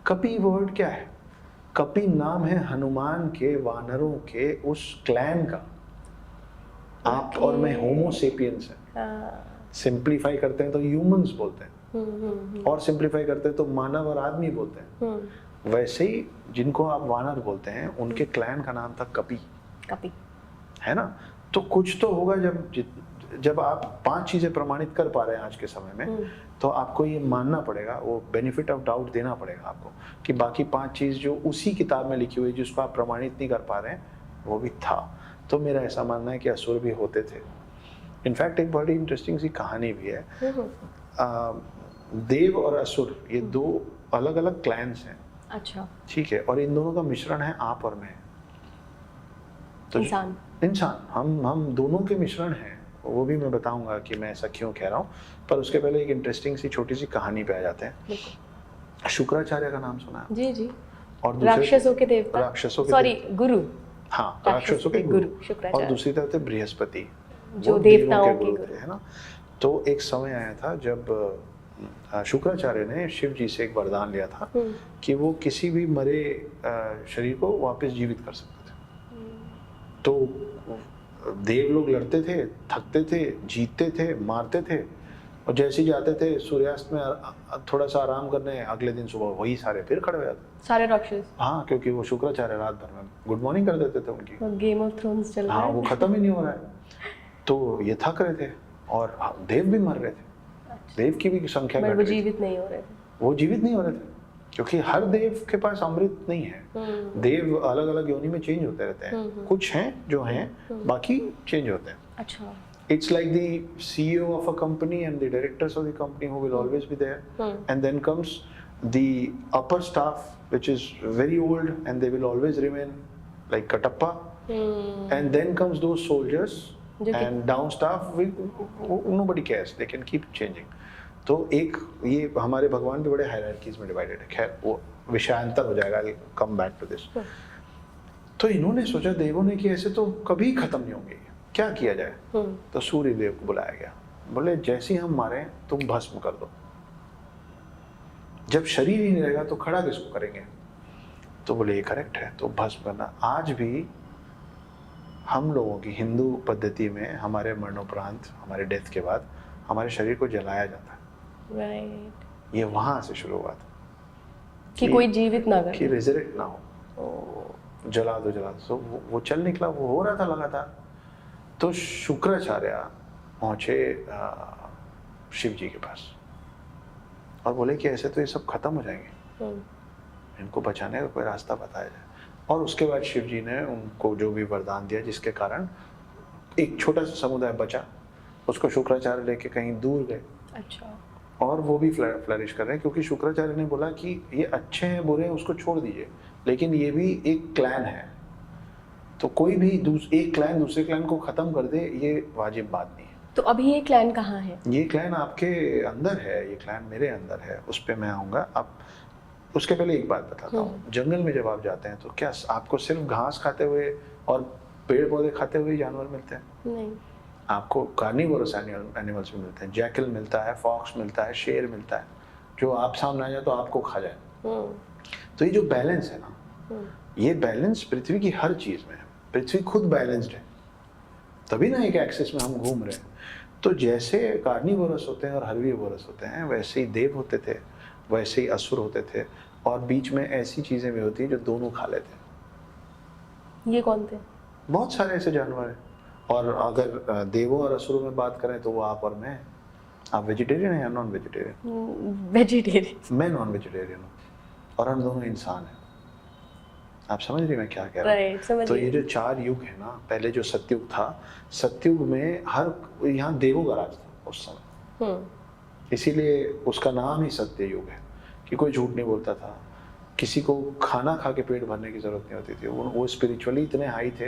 कपि वर्ड क्या है? कपि नाम है हनुमान के वानरों के उस क्लैन का। आप और मैं होमो सेपियंस है। सिंप्लीफाई करते हैं तो ह्यूमंस बोलते हैं, और सिंप्लीफाई करते हैं तो मानव और आदमी बोलते हैं। वैसे ही जिनको आप वानर बोलते हैं उनके क्लैन का नाम था कपि, है ना। तो कुछ तो होगा जब आप 5 चीजें प्रमाणित कर पा रहे हैं आज के समय में, तो आपको ये मानना पड़ेगा, वो बेनिफिट ऑफ डाउट देना पड़ेगा आपको कि बाकी 5 चीज जो उसी किताब में लिखी हुई जिसको आप प्रमाणित नहीं कर पा रहे हैं वो भी था। तो मेरा ऐसा मानना है कि असुर भी होते थे। इनफैक्ट एक बड़ी इंटरेस्टिंग सी कहानी भी है। देव और असुर ये 2 अलग अलग क्लैन्स हैं। अच्छा, ठीक है, और इन दोनों का मिश्रण है आप और मैं, तो इंसान हम दोनों के मिश्रण हैं। वो भी मैं बताऊंगा कि मैं ऐसा क्यों कह रहा हूँ, पर उसके पहले एक इंटरेस्टिंग सी छोटी सी कहानी पे आ जाते हैं। शुक्राचार्य का नाम सुना है? जी जी। और राक्षसों के देवता, सॉरी गुरु, हाँ, राक्षसों के गुरु, शुक्राचार्य। और दूसरी तरफ थे बृहस्पति जो देवताओं के गुरु थे, है ना। तो एक समय आया था जब शुक्राचार्य ने शिव जी से एक वरदान लिया था कि वो किसी भी मरे शरीर को वापस जीवित कर सकते थे। तो देव लोग लड़ते थे, थकते थे, जीतते थे, मारते थे, और जैसे ही जाते थे सूर्यास्त में थोड़ा सा आराम करने, अगले दिन सुबह वही सारे फिर खड़े हो जाते, सारे राक्षस। हाँ, क्योंकि वो शुक्राचार्य रात भर में गुड मॉर्निंग कर देते थे उनकी। गेम ऑफ थ्रोन्स चल रहा है। हाँ, वो खत्म ही नहीं हो रहा है। तो ये थक रहे थे और देव भी मर रहे थे। देव की भी संख्या घट रही थी। वो जीवित नहीं हो रहे थे। वो जीवित नहीं हो रहे थे क्योंकि हर देव के पास अमृत नहीं है। देव अलग अलग योनि में चेंज होते रहते हैं। कुछ हैं जो हैं, बाकी चेंज होते हैं। अच्छा। It's like the CEO of a company and the directors of the company who will always be there, and then comes the upper staff which is very old and they will always remain like Katappa, and then comes those soldiers and down staff nobody cares, they can keep changing. तो एक ये हमारे भगवान भी बड़े hierarchies में divided है। खैर वो विषयांतर हो जाएगा, I'll come back to this। तो इन्होंने सोचा देवों ने कि ऐसे तो कभी खत्म नहीं होंगे, क्या किया जाए। तो सूर्य देव को बुलाया गया, बोले जैसे हम मारे तुम भस्म कर दो, जब शरीर ही नहीं रहेगा तो खड़ा किसको करेंगे। तो बोले ये करेक्ट है, तो भस्म करना। आज भी हम लोगों की हिंदू पद्धति में हमारे मरणोपरांत, हमारे डेथ के बाद हमारे शरीर को जलाया जाता है। राइट, ये वहां से शुरू हुआ था कि कोई जीवित ना कि करे। रिजरेक्ट ना हो, जला दो। तो वो चल निकला, वो हो रहा था लगातार। तो शुक्राचार्य पहुंचे शिव जी के पास और बोले कि ऐसे तो ये सब खत्म हो जाएंगे, इनको बचाने का कोई रास्ता बताया जाए। और उसके बाद शिव जी ने उनको जो भी वरदान दिया, जिसके कारण एक छोटा सा समुदाय बचा। उसको शुक्राचार्य लेके कहीं दूर गए। अच्छा, और वो भी फ्लरिश कर रहे हैं, क्योंकि शुक्राचार्य ने बोला कि ये अच्छे हैं बुरे हैं उसको छोड़ दीजिए, लेकिन ये भी एक क्लैन है, तो कोई भी एक क्लैन दूसरे क्लैन को खत्म कर दे, ये वाजिब बात नहीं है। तो अभी ये क्लैन कहाँ है? ये क्लैन आपके अंदर है, ये क्लैन मेरे अंदर है, उस पर मैं आऊँगा। अब उसके पहले एक बात बताता हूँ, जंगल में जब आप जाते हैं तो क्या आपको सिर्फ घास खाते हुए और पेड़ पौधे खाते हुए जानवर मिलते हैं? नहीं, आपको कार्निवोरस एनिमल्स भी मिलते हैं। जैकल मिलता है, फॉक्स मिलता है, शेर मिलता है, जो आप सामने आ जाए तो आपको खा जाए। तो ये जो बैलेंस है ना, ये बैलेंस पृथ्वी की हर चीज में है। पृथ्वी खुद बैलेंस्ड है, तभी ना एक एक्सिस में हम घूम रहे हैं। तो जैसे कार्निवोरस होते हैं और हर्बीवोरस होते हैं, वैसे ही देव होते थे, वैसे ही असुर होते थे, और बीच में ऐसी चीजें भी होती हैं जो दोनों खा लेते हैं। ये कौन थे? बहुत सारे ऐसे जानवर हैं। और अगर देवों और असुरों में बात करें तो वो आप और मैं। आप वेजिटेरियन हैं या नॉन वेजिटेरियन? वेजिटेरियन। मैं नॉन वेजिटेरियन हूँ, और हम दोनों इंसान हैं। आप समझ रही मैं क्या कह रहा हूँ? राइट, समझ तो गई। ये जो 4 युग है ना, पहले जो सतयुग था, सतयुग में यहाँ देवों का राज था उस समय, इसीलिए उसका नाम ही सत्य युग है, कि कोई झूठ नहीं बोलता था, किसी को खाना खा के पेट भरने की जरूरत नहीं होती थी। वो स्पिरिचुअली इतने हाई थे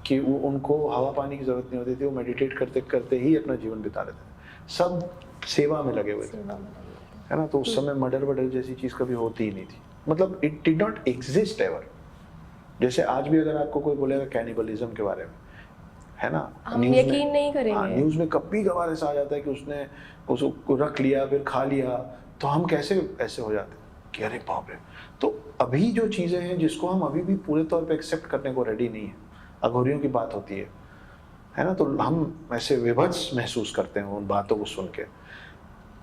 कि उनको हवा पानी की जरूरत नहीं होती थी। वो मेडिटेट करते करते ही अपना जीवन बिता लेते थे, सब सेवा में लगे हुए थे, है ना। तो उस समय मर्डर जैसी चीज कभी होती ही नहीं थी, मतलब it did not exist ever. जैसे आज भी अगर आपको कोई बोलेगा कैनिबलिज्म के बारे में, है ना, हम यकीन नहीं करेंगे। न्यूज में कभी कभार ऐसा आ जाता है कि उसने उसको रख लिया फिर खा लिया, तो हम कैसे ऐसे हो जाते हैं कि अरे बाप रे। तो अभी जो चीजें हैं जिसको हम अभी भी पूरे तौर पे एक्सेप्ट करने को रेडी नहीं है, अघोरियों की बात होती है ना, तो हम ऐसे विभत्स महसूस करते हैं उन बातों को सुन के।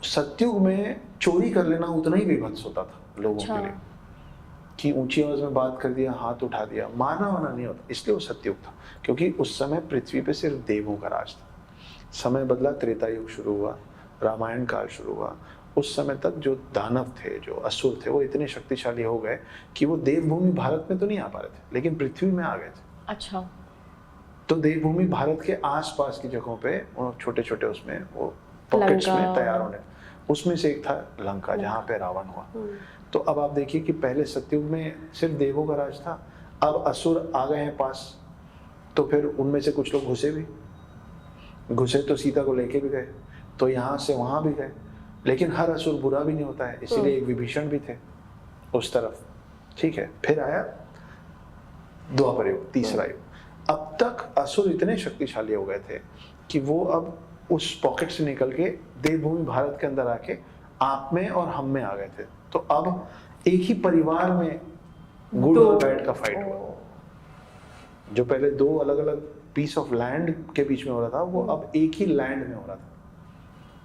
सतयुग में चोरी कर लेना उतना ही विभत्स होता था लोगों के लिए, कि ऊंची आवाज में बात कर दिया, हाथ उठा दिया, मारना वाना नहीं होता। इसलिए वो सतयुग था, क्योंकि उस समय पृथ्वी पे सिर्फ देवों का राज था। समय बदला, त्रेता युग शुरू हुआ, रामायण काल शुरू हुआ। उस समय तक जो दानव थे, जो असुर थे, वो इतने शक्तिशाली हो गए कि वो देवभूमि भारत में तो नहीं आ पा रहे थे, लेकिन पृथ्वी में आ गए थे। अच्छा, तो देवभूमि भारत के आसपास की जगहों पे छोटे छोटे उसमें वो पॉकेट्स में तैयार होने, उसमें से एक था लंका, जहाँ पे रावण हुआ। तो अब आप देखिए कि पहले सतयुग में सिर्फ देवों का राज था, अब असुर आ गए हैं पास, तो फिर उनमें से कुछ लोग घुसे तो सीता को लेके भी गए, तो यहाँ से वहां भी गए। लेकिन हर असुर बुरा भी नहीं होता है, इसीलिए एक विभीषण भी थे उस तरफ, ठीक है। फिर आया द्वापर युग, तीसरा युग। अब तक असुर इतने शक्तिशाली हो गए थे कि वो अब उस पॉकेट से निकल के देवभूमि भारत के अंदर आके आप में और हम में आ गए थे। तो अब एक ही परिवार में गुड और बैड का फाइट हुआ। जो पहले 2 अलग अलग पीस ऑफ लैंड के बीच में हो रहा था, वो अब एक ही लैंड में हो रहा था,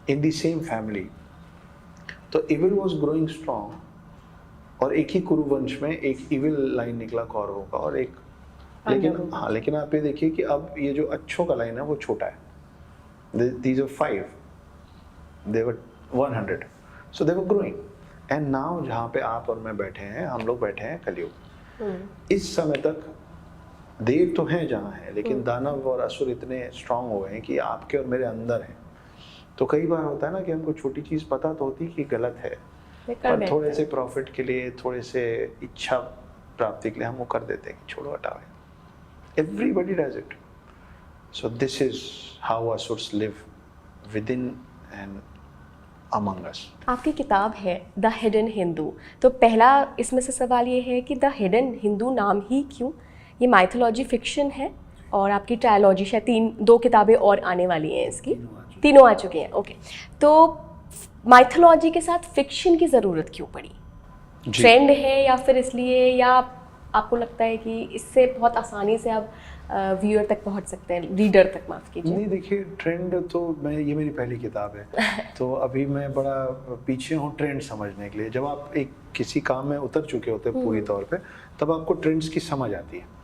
इन दी सेम फैमिली। तो इविल वॉज ग्रोइंग स्ट्रॉन्ग, और एक ही कुरुवंश में एक इविल लाइन निकला कौरवों का, और एक लेकिन आप ये देखिए कि अब ये जो अच्छों का लाइन है वो छोटा है। These are 5, they were 100, so they were growing. And now जहाँ पे आप और मैं बैठे हैं, हम लोग बैठे हैं कलयुग। इस समय तक देव तो हैं जहाँ हैं, लेकिन दानव और असुर इतने स्ट्रांग हो गए हैं कि आपके और मेरे अंदर हैं। तो कई बार होता है ना कि हमको छोटी चीज पता तो होती कि गलत है, पर थोड़े से प्रॉफिट के लिए, थोड़े से इच्छा प्राप्ति के लिए हम वो कर देते हैं कि छोड़ो हटाओ। Everybody does it. So this is how asurs live within and among us. आपकी किताब है द हिडन हिंदू, तो पहला इसमें से सवाल ये है कि द हिडन हिंदू नाम ही क्यों? ये माइथोलॉजी फिक्शन है, और आपकी ट्रायलॉजी शायद 2 किताबें और आने वाली हैं इसकी, तीनों आ चुकी हैं। ओके, तो माइथोलॉजी के साथ फिक्शन की ज़रूरत क्यों पड़ी? ट्रेंड है या फिर इसलिए, या आपको लगता है कि इससे बहुत आसानी से अब व्यूअर तक पहुंच सकते हैं, रीडर तक, माफ़ कीजिए? नहीं देखिए, ट्रेंड तो ये मेरी पहली किताब है तो अभी मैं बड़ा पीछे हूँ ट्रेंड समझने के लिए। जब आप एक किसी काम में उतर चुके होते हैं पूरी तौर पे, तब आपको ट्रेंड्स की समझ आती है।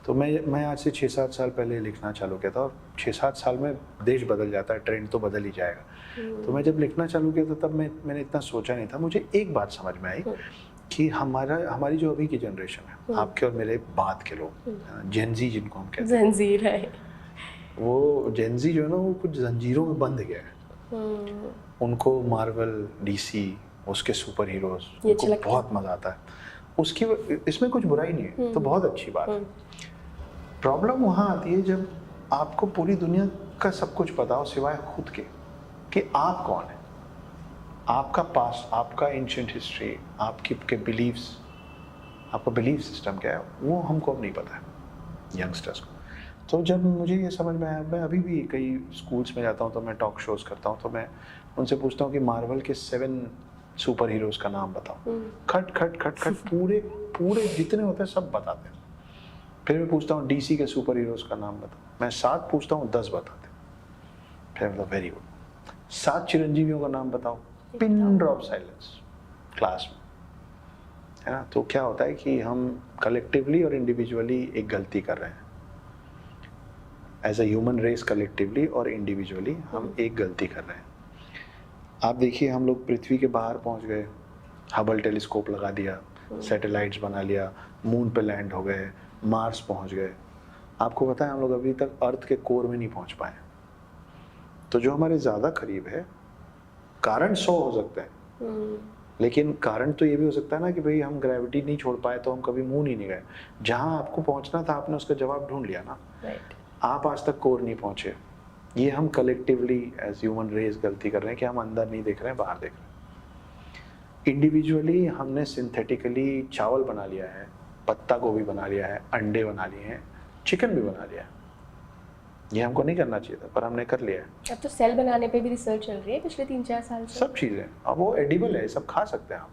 तो मैं आज से 6-7 साल पहले लिखना चालू किया था, और 6-7 साल में देश बदल जाता है, ट्रेंड तो बदल ही जाएगा। तो मैं जब लिखना चालू किया था तब मैंने इतना सोचा नहीं था। मुझे एक बात समझ में आई कि हमारी जो अभी की जनरेशन है, आपके और मेरे बाद के लोग, जेनजी जिनको हम कहते हैं, जंजीर है वो जेनजी जो है ना, वो कुछ जंजीरों में बंध गया है। उनको मार्वल, डीसी, उसके सुपर हीरोज, उनको बहुत मजा आता है। उसकी इसमें कुछ बुराई नहीं है, तो बहुत अच्छी बात है। प्रॉब्लम वहाँ आती है जब आपको पूरी दुनिया का सब कुछ पता हो सिवाय खुद के, कि आप कौन है, आपका पास्ट, आपका एंशिएंट हिस्ट्री, आपके बिलीव्स, आपका बिलीफ सिस्टम क्या है, वो हमको अब नहीं पता है यंगस्टर्स को। तो जब मुझे ये समझ में आया, मैं अभी भी कई स्कूल्स में जाता हूँ तो मैं टॉक शोज करता हूँ, तो मैं उनसे पूछता हूँ कि मार्वल के 7 सुपर हीरोज का नाम बताओ। खट खट खट खट पूरे जितने होते हैं सब बताते हैं। फिर मैं पूछता हूँ डीसी के सुपर हीरोज का नाम बताओ, मैं 7 पूछता हूँ 10 बताते हैं। फिर मतलब वेरी गुड। 7 चिरंजीवियों का नाम बताओ, पिन ड्रॉप साइलेंस क्लास में, है ना। तो क्या होता है कि हम कलेक्टिवली और इंडिविजुअली एक गलती कर रहे हैं। As a human race collectively और इंडिविजुअली हम एक गलती कर रहे हैं। आप देखिए, हम लोग पृथ्वी के बाहर पहुंच गए, हबल टेलीस्कोप लगा दिया, सैटेलाइट्स बना लिया, मून पे लैंड हो गए, मार्स पहुंच गए। आपको पता है हम लोग अभी तक अर्थ के कोर में नहीं पहुंच पाए। तो जो हमारे ज़्यादा करीब है, कारण 100 हो सकते हैं, लेकिन कारण तो ये भी हो सकता है ना कि भाई हम ग्रेविटी नहीं छोड़ पाए तो हम कभी मून ही नहीं गए। जहाँ आपको पहुंचना था आपने उसका जवाब ढूंढ लिया ना। आप आज तक कोर नहीं पहुंचे। ये हम कलेक्टिवली एज ह्यूमन रेस गलती कर रहे हैं कि हम अंदर नहीं देख रहे हैं, बाहर देख रहे हैं। इंडिविजुअली हमने सिंथेटिकली चावल बना लिया है, पत्ता गोभी बना लिया है, अंडे बना लिए हैं, चिकन भी बना लिया है। ये हमको नहीं करना चाहिए था, पर हमने कर लिया है। अब तो सेल बनाने पे भी रिसर्च चल रही है पिछले 3-4 साल से। सब चीज़ें अब वो एडिबल है, सब खा सकते हैं हम।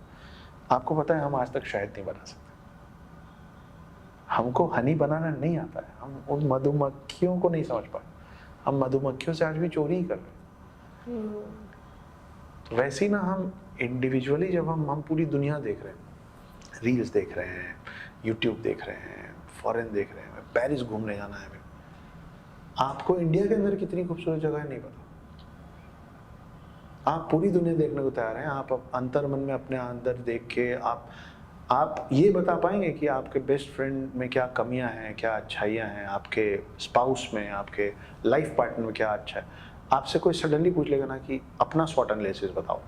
आपको पता है हम आज तक शहद नहीं बना सकते। हमको हनी बनाना नहीं आता है। हम उन मधुमक्खियों को नहीं समझ पाए। हम मधुमक्खियों से आज भी चोरी ही कर रहे हैं। तो वैसे ही ना, हम इंडिविजुअली जब हम पूरी दुनिया देख रहे हैं, रील्स देख रहे हैं, यूट्यूब देख रहे हैं, फॉरेन देख रहे हैं, पेरिस घूमने जाना है, आपको इंडिया के अंदर कितनी खूबसूरत जगह है नहीं पता। आप पूरी दुनिया देखने को तैयार हैं। आप अंतर मन में अपने अंदर देख के आप ये बता पाएंगे कि आपके बेस्ट फ्रेंड में क्या कमियां हैं, क्या अच्छाइयां हैं, आपके स्पाउस में, आपके लाइफ पार्टनर में क्या अच्छा है। आपसे कोई सडनली पूछ लेगा ना कि अपना स्वॉट एनालिसिस बताओ।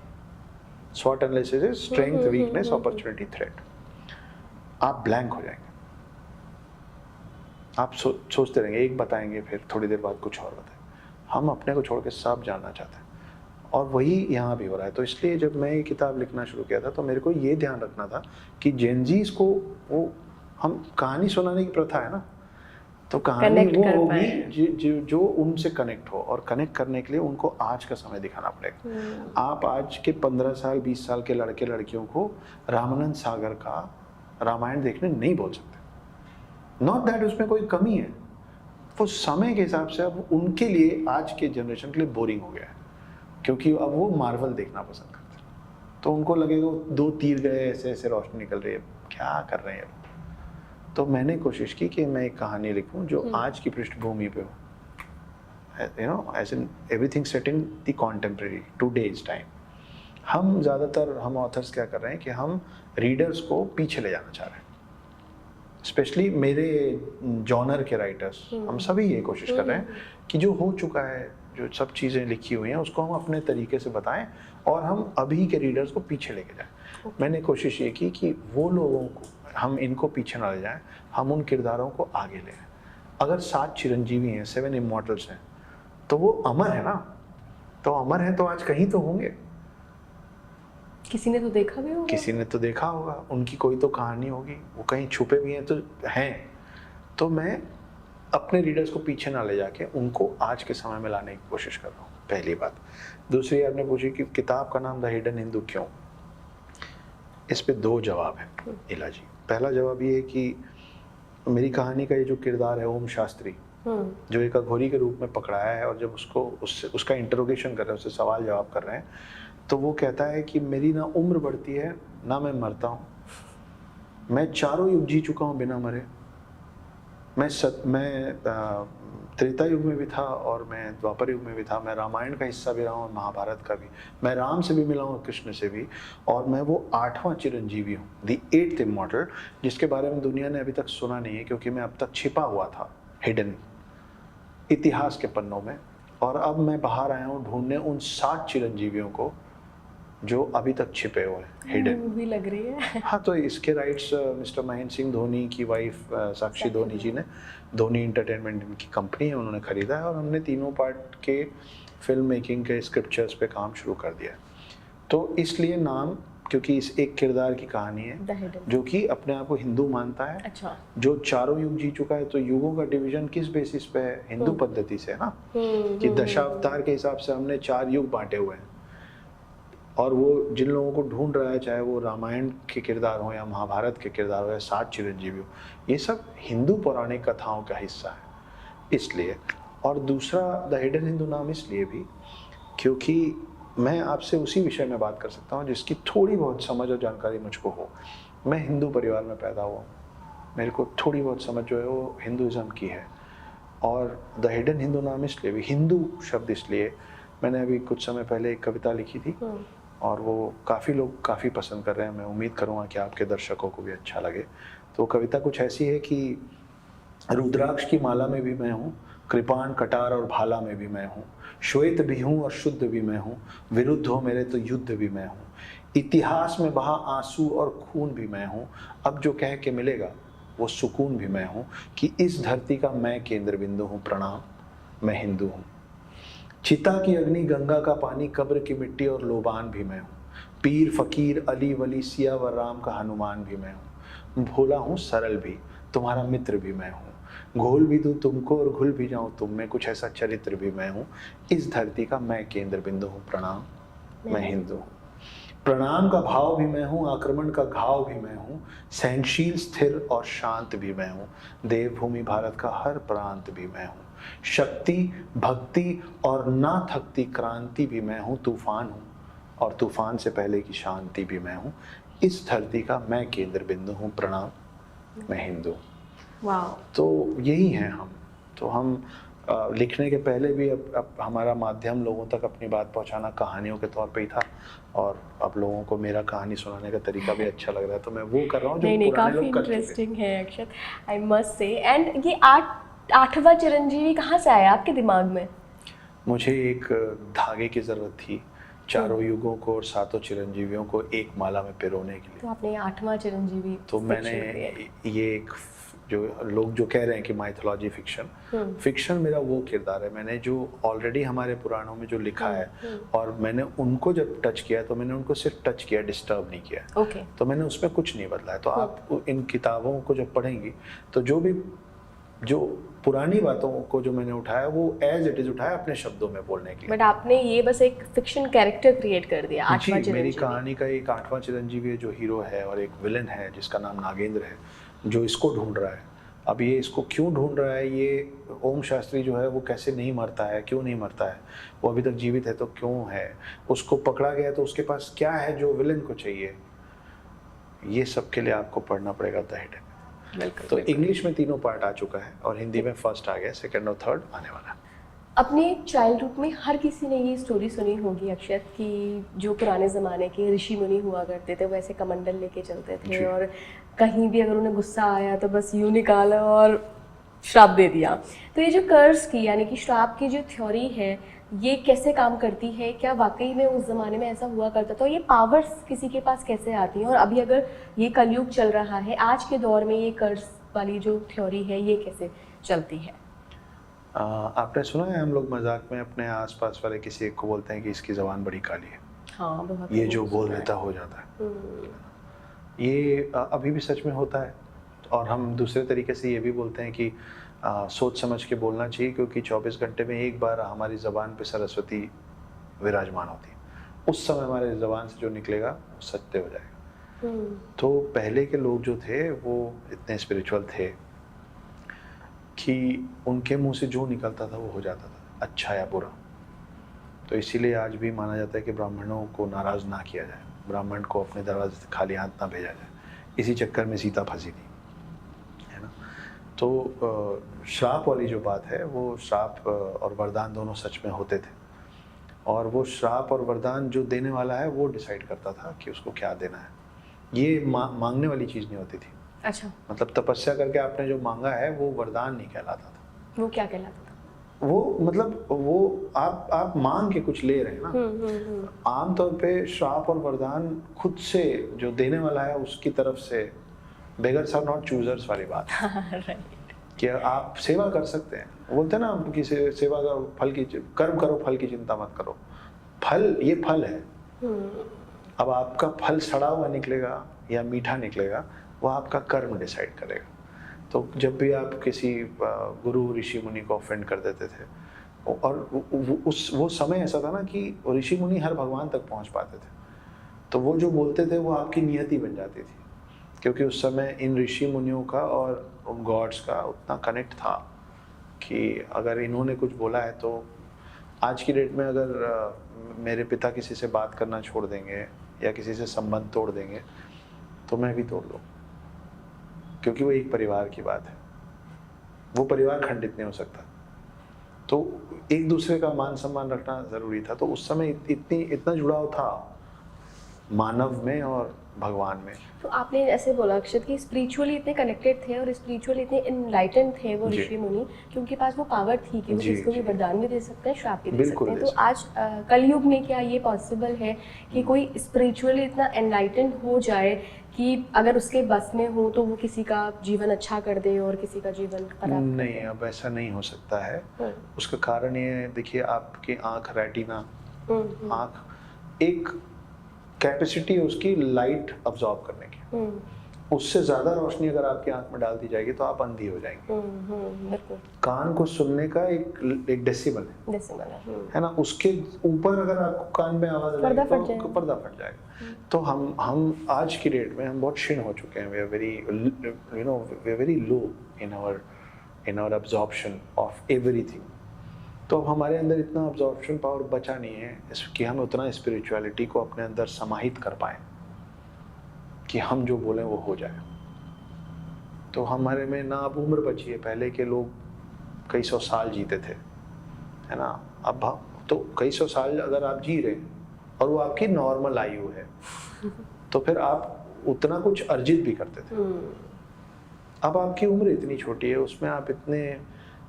स्वॉट analysis is strength, weakness, opportunity, threat. आप ब्लैंक हो जाएंगे। आप सोचते रहेंगे, एक बताएंगे, फिर थोड़ी देर बाद कुछ और बताएंगे। हम अपने को छोड़ के सब जानना चाहते हैं, और वही यहाँ भी हो रहा है। तो इसलिए जब मैं ये किताब लिखना शुरू किया था तो मेरे को ये ध्यान रखना था कि जेनजीज को वो हम कहानी सुनाने की प्रथा है ना, तो कहानी वो होगी जो उनसे कनेक्ट हो, और कनेक्ट करने के लिए उनको आज का समय दिखाना पड़ेगा। आप आज के 15 साल 20 साल के लड़के लड़कियों को रामानंद सागर का रामायण देखने नहीं बोल सकते। नॉट दैट उसमें कोई कमी है, वो समय के हिसाब से अब उनके लिए, आज के जनरेशन के लिए बोरिंग हो गया है, क्योंकि अब वो मार्वल देखना पसंद करते हैं। तो उनको लगेगा 2 तीर गए, ऐसे ऐसे रोशनी निकल रही है, क्या कर रहे हैं। तो मैंने कोशिश की कि मैं एक कहानी लिखूं जो आज की पृष्ठभूमि पे हो, you know, as in everything set in the contemporary today's time. हम ऑथर्स क्या कर रहे हैं कि हम रीडर्स को पीछे ले जाना चाह रहे हैं, स्पेशली मेरे जॉनर के राइटर्स। हम सभी ये कोशिश कर रहे हैं कि जो हो चुका है, जो सब चीज़ें लिखी हुई हैं, उसको हम अपने तरीके से बताएं और हम अभी के रीडर्स को पीछे लेके जाएं। मैंने कोशिश ये की कि वो लोगों को, हम इनको पीछे ना ले जाएं, हम उन किरदारों को आगे ले आएं। अगर 7 चिरंजीवी हैं, 7 इमॉर्टल्स हैं, तो वो अमर है ना। तो अमर हैं तो आज कहीं तो होंगे। किसी ने तो देखा भी होगा, किसी ने तो देखा होगा, उनकी कोई तो कहानी होगी, वो कहीं छुपे भी हैं तो हैं। तो मैं अपने रीडर्स को पीछे ना ले जाके उनको आज के समय में लाने की कोशिश कर रहा हूँ, पहली बात। दूसरी, आपने पूछी कि किताब का नाम द हिडन हिंदू क्यों। इस पे 2 जवाब है इला जी। पहला जवाब ये है कि मेरी कहानी का ये जो किरदार है ओम शास्त्री, जो एक अघोरी के रूप में पकड़ाया है, और जब उसका इंटरोगेशन कर रहे हैं, उससे सवाल जवाब कर रहे हैं, तो वो कहता है कि मेरी ना उम्र बढ़ती है ना मैं मरता हूँ, मैं चारों युग जी चुका हूँ बिना मरे। मैं त्रेता युग में भी था और मैं द्वापर युग में भी था, मैं रामायण का हिस्सा भी रहा हूँ और महाभारत का भी, मैं राम से भी मिला हूँ और कृष्ण से भी, और मैं वो 8वां चिरंजीवी हूँ, द 8th इमॉर्टल, जिसके बारे में दुनिया ने अभी तक सुना नहीं है, क्योंकि मैं अब तक छिपा हुआ था, हिडन, इतिहास के पन्नों में। और अब मैं बाहर आया हूँ ढूंढने उन 60 चिरंजीवियों को जो अभी तक छिपे हुए हैं, हिडन। मूवी लग रही है। हाँ, तो इसके राइट्स मिस्टर महेंद्र सिंह धोनी की वाइफ साक्षी धोनी जी ने, धोनी एंटरटेनमेंट की कंपनी है, उन्होंने खरीदा है, और हमने तीनों पार्ट के फिल्म मेकिंग के स्क्रिप्चर्स पे काम शुरू कर दिया है। तो इसलिए नाम, क्योंकि इस एक किरदार की कहानी है जो कि अपने आप को हिंदू मानता है। अच्छा। जो चारों युग जी चुका है, तो युगों का डिवीजन किस बेसिस पे है? हिंदू पद्धति से है ना, कि दशावतार के हिसाब से हमने 4 युग बांटे हुए हैं। और वो जिन लोगों को ढूंढ रहा है, चाहे वो रामायण के किरदार हो या महाभारत के किरदार हो या 60 चिरंजीवी हो, ये सब हिंदू पौराणिक कथाओं का हिस्सा है, इसलिए। और दूसरा द हिडन हिंदू नाम इसलिए भी क्योंकि मैं आपसे उसी विषय में बात कर सकता हूँ जिसकी थोड़ी बहुत समझ और जानकारी मुझको हो। मैं हिंदू परिवार में पैदा हुआ, मेरे को थोड़ी बहुत समझ जो है वो हिंदुज़म की है। और द हिडन हिंदू नाम इसलिए भी, हिंदू शब्द इसलिए, मैंने अभी कुछ समय पहले एक कविता लिखी थी और वो काफ़ी लोग काफ़ी पसंद कर रहे हैं। मैं उम्मीद करूँगा कि आपके दर्शकों को भी अच्छा लगे। तो कविता कुछ ऐसी है कि रुद्राक्ष की माला में भी मैं हूँ, कृपाण कटार और भाला में भी मैं हूँ, श्वेत भी हूँ और शुद्ध भी मैं हूँ, विरुद्ध हो मेरे तो युद्ध भी मैं हूँ, इतिहास में बहा आंसू और खून भी मैं हूँ, अब जो कह के मिलेगा वो सुकून भी मैं हूँ, कि इस धरती का मैं केंद्र बिंदु हूँ, प्रणाम मैं हिंदू हूँ। चिता की अग्नि, गंगा का पानी, कब्र की मिट्टी और लोबान भी मैं हूँ, पीर फकीर अली वली सिया व राम का हनुमान भी मैं हूँ, भोला हूँ सरल भी, तुम्हारा मित्र भी मैं हूँ, घोल भी दूं तुमको और घुल भी जाऊं तुम में, कुछ ऐसा चरित्र भी मैं हूँ, इस धरती का मैं केंद्र बिंदु हूँ, प्रणाम मैं हिंदू हूँ। प्रणाम का भाव भी मैं हूँ, आक्रमण का घाव भी मैं हूँ, सहनशील स्थिर और शांत भी मैं हूँ, देवभूमि भारत का हर प्रांत भी मैं हूँ, शक्ति भक्ति और ना थकती क्रांति भी मैं हूँ, तूफान हूँ और तूफान से पहले की शांति भी मैं हूँ, इस धरती का मैं केंद्र बिंदु हूँ, प्रणाम मैं हिंदू। वाह। तो यही हैं हम। तो हम लिखने के पहले भी अब हमारा माध्यम लोगों तक अपनी बात पहुंचाना कहानियों के तौर पे ही था, और अब लोगों को मेरा कहानी सुनाने का तरीका भी अच्छा लग रहा है, तो मैं वो कर रहा हूँ जो नहीं, पुराने काफी लोग कर चुके हैं। इंटरेस्टिंग है अक्षत, आई मस्ट से। एंड ये 8वां चिरंजीवी कहाँ से आया आपके दिमाग में? मुझे एक धागे की जरूरत थी, चारों युगों को और 7 चिरंजीवियों को एक माला में पिरोने के लिए। तो आपने 8वां चिरंजीवी तो मैंने ये एक, जो लोग जो कह रहे हैं कि माइथोलॉजी फिक्शन मेरा वो किरदार है। मैंने जो ऑलरेडी हमारे पुराणों में जो लिखा है, और मैंने उनको जब टच किया तो मैंने उनको सिर्फ टच किया, डिस्टर्ब नहीं किया। तो मैंने उसमें कुछ नहीं बदला है। तो आप इन किताबों को जब पढ़ेंगी तो जो पुरानी बातों को जो मैंने उठाया वो एज इट इज उठाया अपने शब्दों में बोलने के लिए। बट आपने ये बस एक फिक्शन कैरेक्टर क्रिएट कर दिया, 8वां चिरंजीवी। मेरी कहानी का एक 8वां चिरंजीवी जो हीरो है, और एक विलन है जिसका नाम नागेंद्र है, जो इसको ढूंढ रहा है। अब ये इसको क्यों ढूंढ रहा है, ये ओम शास्त्री जो है वो कैसे नहीं मरता है, क्यों नहीं मरता है, वो अभी तक जीवित है तो क्यों है, उसको पकड़ा गया तो उसके पास क्या है जो विलन को चाहिए, ये सब के लिए आपको पढ़ना पड़ेगा द हिडन। तो इंग्लिश में 3 पार्ट आ चुका है और हिंदी में फर्स्ट आ गया, सेकंड और थर्ड आने वाला है। अपने चाइल्डहुड में हर किसी ने ये स्टोरी सुनी होगी अक्षत, कि जो पुराने ज़माने के ऋषि मुनि हुआ करते थे वैसे कमंडल लेके चलते थे, और कहीं भी अगर उन्हें गुस्सा आया तो बस यूं निकाला और श्राप दे दिया। तो ये जो कर्स की यानी कि श्राप की जो थ्योरी है, ये कैसे काम करती है? क्या वाकई में उस ज़माने में ऐसा हुआ करता था? ये पावर्स किसी के पास कैसे आती हैं? और अभी अगर ये कलयुग चल रहा है, आज के दौर में ये कर्स वाली जो थ्योरी है ये कैसे चलती है? आपने सुना है हम लोग मजाक में अपने आसपास वाले किसी एक को बोलते हैं कि इसकी ज़बान बड़ी काली है। हाँ, बहुत। ये जो बोल देता हो जाता है, ये अभी भी सच में होता है। और हम दूसरे तरीके से ये भी बोलते हैं कि सोच समझ के बोलना चाहिए, क्योंकि 24 घंटे में एक बार हमारी ज़बान पे सरस्वती विराजमान होती है। उस समय हमारे ज़बान से जो निकलेगा वो सत्य हो जाएगा। तो पहले के लोग जो थे वो इतने स्पिरिचुअल थे, कि उनके मुंह से जो निकलता था वो हो जाता था, अच्छा या बुरा। तो इसीलिए आज भी माना जाता है कि ब्राह्मणों को नाराज़ ना किया जाए, ब्राह्मण को अपने दरवाजे से खाली हाथ ना भेजा जाए। इसी चक्कर में सीता फंसी थी, है ना। तो श्राप वाली जो बात है वो श्राप और वरदान दोनों सच में होते थे, और वो श्राप और वरदान जो देने वाला है वो डिसाइड करता था कि उसको क्या देना है। ये मांगने वाली चीज़ नहीं होती थी। अच्छा, मतलब तपस्या करके आपने जो मांगा है वो वरदान नहीं कहलाता था। वो क्या कहलाता था? वो मतलब वो आप मांग के कुछ ले रहे हैं ना। आमतौर पे श्राप और वरदान खुद से जो देने वाला है उसकी तरफ से, बेगर्स आर नॉट चूजर्स वाली बात राइट। कि आप सेवा कर सकते हैं। बोलते हैं ना कि सेवा का फल की, कर्म करो फल की चिंता मत करो। फल, ये फल है। अब आपका फल सड़ा हुआ निकलेगा या मीठा निकलेगा वो आपका कर्म डिसाइड करेगा। तो जब भी आप किसी गुरु ऋषि मुनि को ऑफेंड कर देते थे, और वो समय ऐसा था ना कि ऋषि मुनि हर भगवान तक पहुंच पाते थे, तो वो जो बोलते थे वो आपकी नियति बन जाती थी, क्योंकि उस समय इन ऋषि मुनियों का और उन गॉड्स का उतना कनेक्ट था कि अगर इन्होंने कुछ बोला है तो आज की डेट में अगर मेरे पिता किसी से बात करना छोड़ देंगे या किसी से संबंध तोड़ देंगे तो मैं भी तोड़ दूँ, क्योंकि वो एक परिवार की बात है, वो परिवार खंडित नहीं हो सकता। तो एक दूसरे का मान सम्मान रखना ज़रूरी था। तो उस समय इतना जुड़ाव था मानव में और भगवान में। तो आपने ऐसे बोला अक्षत कि स्पिरिचुअली इतने कनेक्टेड थे और स्पिरिचुअली इतने इनलाइटेंड थे वो ऋषि मुनि कि उनके पास वो पावर थी कि वो किसको भी वरदान भी दे सकते हैं, श्राप भी दे सकते हैं। तो आज कलयुग में क्या ये पॉसिबल है कि कोई स्पिरिचुअली इतना एनलाइटेंड हो जाए कि अगर उसके बस में हो तो वो किसी का जीवन अच्छा कर दे और किसी का जीवन खराब? नहीं, अब ऐसा नहीं हो सकता है। उसका कारण ये देखिए, आपकी आँख, रेटिना, आँख एक कैपेसिटी है उसकी लाइट अब्जॉर्ब करने की। उससे ज्यादा रोशनी अगर आपकी आंख में डाल दी जाएगी तो आप अंधी हो जाएंगे। कान को सुनने का एक डेसिबल है ना, उसके ऊपर अगर आपको कान में आवाज आ जाएगी तो पर्दा फट जाएगा। तो हम आज की डेट में हम बहुत क्षीण हो चुके हैं। We are very low in our absorption of everything. तो हमारे अंदर इतना अब्जॉर्प्शन पावर बचा नहीं है कि हम उतना स्पिरिचुअलिटी को अपने अंदर समाहित कर पाए कि हम जो बोलें वो हो जाए। तो हमारे में ना अब उम्र बची है। पहले के लोग कई सौ साल जीते थे, है ना। अब तो कई सौ साल अगर आप जी रहे और वो आपकी नॉर्मल आयु है तो फिर आप उतना कुछ अर्जित भी करते थे। अब आपकी उम्र इतनी छोटी है, उसमें आप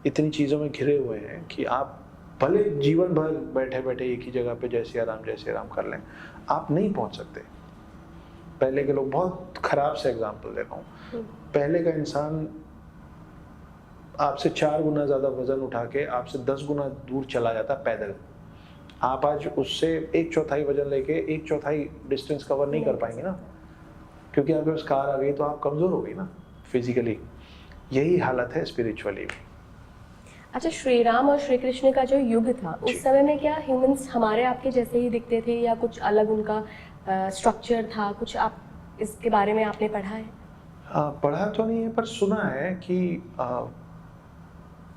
इतनी चीज़ों में घिरे हुए हैं कि आप भले जीवन भर बैठे बैठे एक ही जगह पे जैसे आराम कर लें, आप नहीं पहुंच सकते। पहले के लोग, बहुत खराब से एग्जांपल दे रहा हूँ, पहले का इंसान आपसे 4 गुना ज़्यादा वजन उठा के आपसे 10 गुना दूर चला जाता पैदल। आप आज उससे 1/4 वजन लेके 1/4 डिस्टेंस कवर नहीं कर पाएंगे ना, क्योंकि आपके पास कार आ गई तो आप कमज़ोर हो गई ना फिजिकली। यही हालत है स्पिरिचुअली भी। अच्छा, श्री राम और श्री कृष्ण का जो युग था उस समय में क्या ह्यूमंस हमारे आपके जैसे ही दिखते थे या कुछ अलग उनका स्ट्रक्चर था? कुछ आप इसके बारे में आपने पढ़ा है? पढ़ा तो नहीं है, पर सुना है कि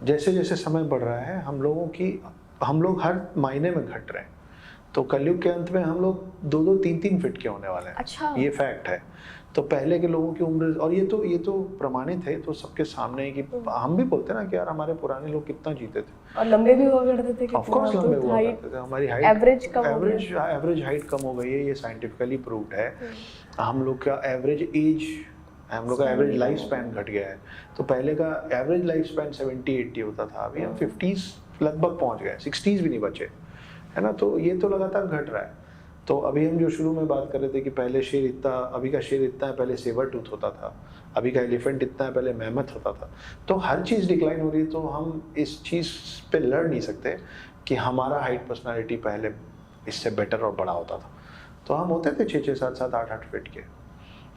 जैसे जैसे समय बढ़ रहा है हम लोग हर महीने में घट रहे हैं। तो कलयुग के अंत में हम लोग 2-2, 3-3 फीट के होने वाले हैं। अच्छा। ये फैक्ट है। तो पहले के लोगों की उम्र, और ये तो प्रमाणित है, तो सबके सामने कि हम भी बोलते हैं ना कि यार हमारे पुराने लोग कितना जीते थे और लंबे भी हुआ करते थे। ऑफ कोर्स लंबे हुआ करते थे। हमारी हाइट एवरेज हाइट कम हो गई है, ये साइंटिफिकली प्रूव्ड है। हम लोग का एवरेज लाइफ स्पैन घट गया है। तो पहले का एवरेज लाइफ स्पैन 70-80 होता था, अभी हम 50s लगभग पहुंच गए, 60s भी नहीं बचे, है ना। तो ये तो लगातार घट रहा है। तो अभी हम जो शुरू में बात कर रहे थे कि पहले शेर इतना, अभी का शेर इतना है, पहले सेबर टूथ होता था, अभी का एलिफेंट इतना है, पहले मेमथ होता था। तो हर चीज़ डिक्लाइन हो रही है। तो हम इस चीज़ पे लड़ नहीं सकते कि हमारा हाइट पर्सनालिटी पहले इससे बेटर और बड़ा होता था। तो हम होते थे 6-6, 7-7, 8-8 फीट के।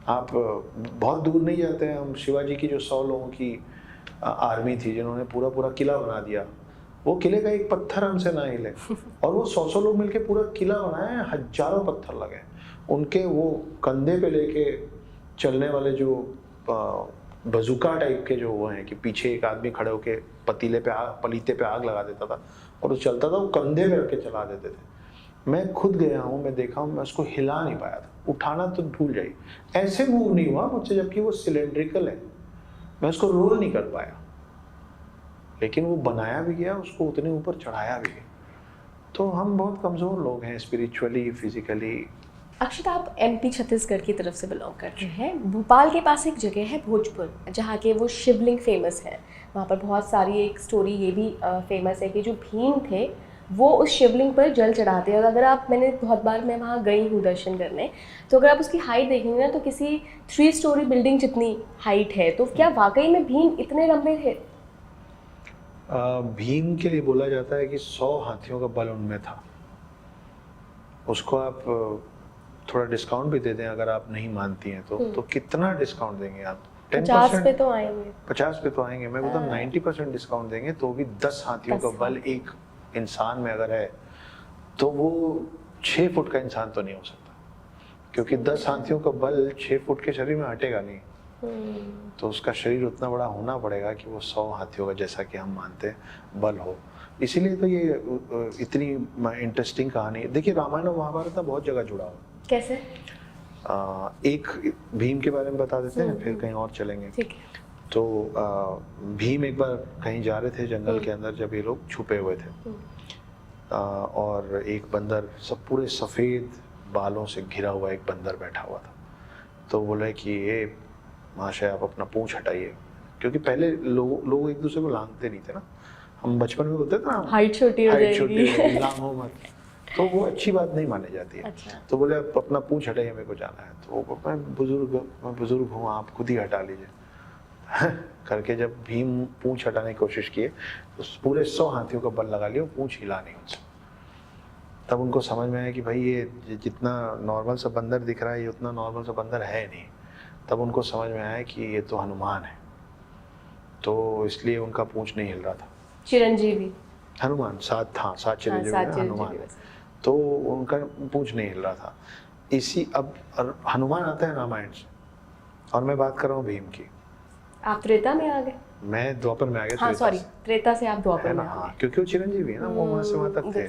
आप बहुत दूर नहीं जाते हैं, हम शिवाजी की जो 100 लोगों की आर्मी थी जिन्होंने पूरा किला बना दिया, वो किले का एक पत्थर हमसे ना हिले, और वो 100 लोग मिलके पूरा किला बनाए, हजारों पत्थर लगे। उनके वो कंधे पे लेके चलने वाले जो बजूका टाइप के जो वो हैं कि पीछे एक आदमी खड़े होके पलीते पे आग लगा देता था और वो चलता था, वो कंधे पे रख के चला देते थे। मैं खुद गया हूँ, मैं देखा हूँ, मैं उसको हिला नहीं पाया था, उठाना तो भूल जाइए, ऐसे मूव नहीं हुआ मुझसे, जबकि वो सिलेंड्रिकल है, मैं उसको रोल नहीं कर पाया। लेकिन वो बनाया भी गया, उसको उतने ऊपर चढ़ाया भी गया। तो हम बहुत कमज़ोर लोग हैं स्पिरिचुअली, फिजिकली। अक्षत, आप एमपी छत्तीसगढ़ की तरफ से बिलोंग करते हैं। भोपाल के पास एक जगह है भोजपुर, जहाँ के वो शिवलिंग फेमस है। वहाँ पर बहुत सारी एक स्टोरी ये भी फेमस है कि जो भीम थे वो उस शिवलिंग पर जल चढ़ाते हैं। और अगर आप, मैंने बहुत बार मैं वहाँ गई हूँ दर्शन करने, तो अगर आप उसकी हाइट देखेंगे ना तो किसी 3 स्टोरी बिल्डिंग जितनी हाइट है। तो क्या वाकई में भीम इतने लंबे थे? भीम के लिए बोला जाता है कि 100 हाथियों का बल उनमें था। उसको आप थोड़ा डिस्काउंट भी दे दें अगर आप नहीं मानती हैं तो कितना डिस्काउंट देंगे आप? 50 पे तो आएंगे। 50 पे तो आएंगे। मैं बोलता हूँ 90% डिस्काउंट देंगे तो भी 10 हाथियों का बल एक इंसान में अगर है तो वो 6 फुट का इंसान तो नहीं हो सकता, क्योंकि 10 हाथियों का बल 6 फुट के शरीर में हटेगा नहीं। तो उसका शरीर उतना बड़ा होना पड़ेगा कि वो 100 हाथियों का, जैसा कि हम मानते हैं, बल हो। इसीलिए तो ये इतनी इंटरेस्टिंग कहानी है। देखिए, रामायण और महाभारत ना बहुत जगह जुड़ा हुआ। कैसे? एक भीम के बारे में बता देते हैं, फिर कहीं और चलेंगे। ठीक है। तो भीम एक बार कहीं जा रहे थे जंगल के अंदर, जब ये लोग छुपे हुए थे, और एक बंदर, सब पूरे सफ़ेद बालों से घिरा हुआ एक बंदर बैठा हुआ था। तो बोले कि ये महाशय, आप अपना पूंछ हटाइए, क्योंकि पहले लोग एक दूसरे को लांघते नहीं थे ना। हम बचपन में बोलते थे ना, हाइट छोटी हो जाएगी, लांघो मत, तो वो अच्छी बात नहीं मानी जाती है। अच्छा। तो बोले आप अपना पूंछ हटाइए, मेरे को जाना है। तो मैं बुजुर्ग हूँ, आप खुद ही हटा लीजिए करके जब भीम पूंछ हटाने की कोशिश किए तो पूरे 100 हाथियों का बल लगा लिया, पूंछ हिला नहीं उनसे। तब उनको समझ में आया कि भाई ये जितना नॉर्मल सा बंदर दिख रहा है, ये उतना नॉर्मल सा बंदर है नहीं। तब उनको समझ में आया कि ये तो हनुमान है, तो इसलिए उनका पूंछ नहीं हिल रहा था। चिरंजीवी हनुमान, सात चिरंजीवी हनुमान, तो उनका पूंछ नहीं हिल रहा था। अब हनुमान आता है रामायण से, और मैं बात कर रहा हूँ भीम की। आप त्रेता में आ गए? मैं द्वापर में आ गया। हाँ, सॉरी, त्रेता से आप द्वापर में आ गए। हाँ, क्योंकि वो चिरंजीवी है ना, वो वहाँ से वहाँ तक थे।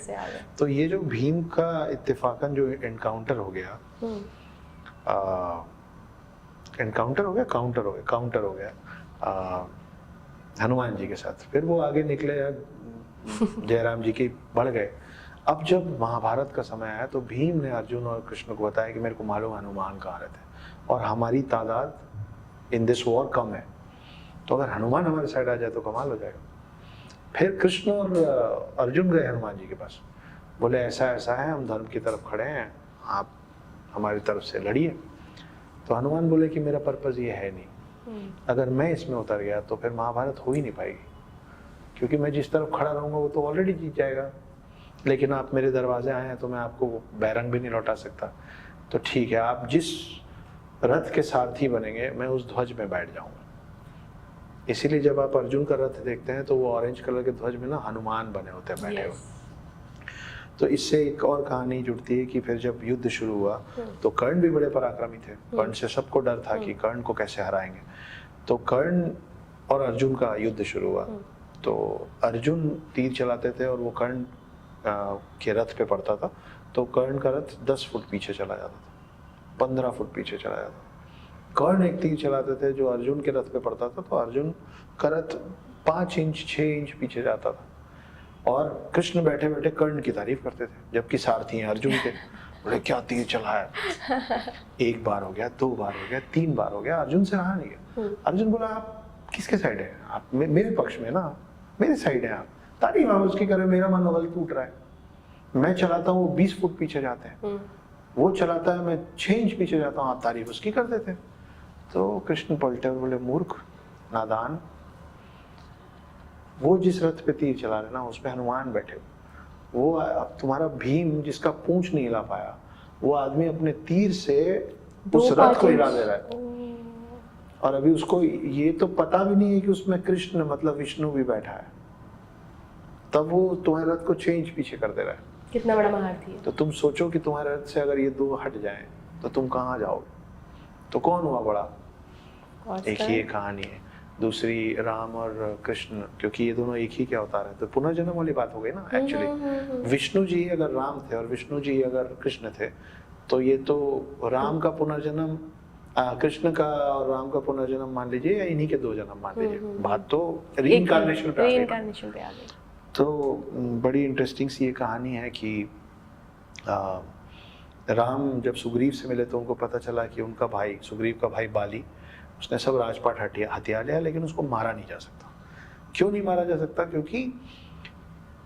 तो ये जो भीम का इत्तेफाकन जो एनकाउंटर हो गया, काउंटर हो गया हनुमान जी के साथ। फिर वो आगे निकले, जयराम जी की बढ़ गए। अब जब महाभारत का समय आया तो भीम ने अर्जुन और कृष्ण को बताया कि मेरे को मालूम हनुमान कहाँ रहते हैं और हमारी तादाद इन दिस वॉर कम है, तो अगर हनुमान हमारे साइड आ जाए तो कमाल हो जाएगा। फिर कृष्ण और अर्जुन गए हनुमान जी के पास, बोले ऐसा ऐसा है, हम धर्म की तरफ खड़े हैं, आप हमारी तरफ से लड़िए। तो हनुमान बोले कि मेरा पर्पज़ ये है नहीं, अगर मैं इसमें उतर गया तो फिर महाभारत हो ही नहीं पाएगी, क्योंकि मैं जिस तरफ खड़ा रहूँगा वो तो ऑलरेडी जीत जाएगा। लेकिन आप मेरे दरवाजे आए हैं तो मैं आपको बैरंग भी नहीं लौटा सकता। तो ठीक है, आप जिस रथ के सारथी बनेंगे मैं उस ध्वज में बैठ जाऊंगा। इसीलिए जब आप अर्जुन का रथ देखते हैं तो वो ऑरेंज कलर के ध्वज में ना हनुमान बने होते हैं बैठे हुए। तो इससे एक और कहानी जुड़ती है कि फिर जब युद्ध शुरू हुआ तो कर्ण भी बड़े पराक्रमी थे। कर्ण से सबको डर था कि कर्ण को कैसे हराएंगे। तो कर्ण और अर्जुन का युद्ध शुरू हुआ। तो अर्जुन तीर चलाते थे और वो कर्ण के रथ पे पड़ता था, तो कर्ण का रथ 10 फुट पीछे चला जाता था, 15 फुट पीछे चला जाता। कर्ण एक तीर चलाते थे जो अर्जुन के रथ पे पड़ता था, तो अर्जुन का रथ 5 इंच 6 इंच पीछे जाता था। और कृष्ण बैठे बैठे कर्ण की तारीफ करते थे, जबकि सारथी हैं अर्जुन के। बोले क्या तीर चला है, 1 बार हो गया, 2 बार हो गया, 3 बार हो गया, अर्जुन से रहा नहीं गया। अर्जुन बोला आप किसके साइड है, आप मेरे पक्ष में ना, मेरे साइड है आप, तारीफ आप उसकी करें, मेरा मनोबल टूट रहा है। मैं चलाता हूँ वो 20 फुट पीछे जाते हैं, वो चलाता है मैं 6 इंच पीछे जाता हूँ, आप तारीफ उसकी कर देते। तो कृष्ण पलटे और बोले मूर्ख नादान, वो जिस रथ पे तीर चला रहे ना उस पे हनुमान बैठे, वो अब तुम्हारा भीम जिसका पूंछ नहीं हिला पाया, वो आदमी अपने तीर से उस रथ को हिला दे रहा है। और अभी उसको ये तो पता भी नहीं है कि उसमें कृष्ण मतलब विष्णु भी बैठा है, तब वो तुम्हारे रथ को 6 इंच पीछे कर दे रहा है। कितना बड़ा महारथी है। तो तुम सोचो कि तुम्हारे रथ से अगर ये 2 हट जाएं तो तुम कहाँ जाओगे, तो कौन हुआ बड़ा? एक ही एक कहानी है। दूसरी राम और कृष्ण, क्योंकि ये दोनों एक ही के अवतार है, तो पुनर्जन्म वाली बात हो गई ना एक्चुअली। विष्णु जी अगर राम थे और विष्णु जी अगर कृष्ण थे, तो ये तो राम का पुनर्जन्म, कृष्ण का और राम का पुनर्जन्म मान लीजिए, या इन्हीं के दो जन्म मान लीजिए। बात तो रीइंकार्नेशन पे आ गई। तो बड़ी इंटरेस्टिंग सी ये कहानी है कि राम जब सुग्रीव से मिले तो उनको पता चला कि उनका भाई, सुग्रीव का भाई बाली, उसने सब राजपाट हथिया लिया, लेकिन उसको मारा नहीं जा सकता। क्यों नहीं मारा जा सकता? क्योंकि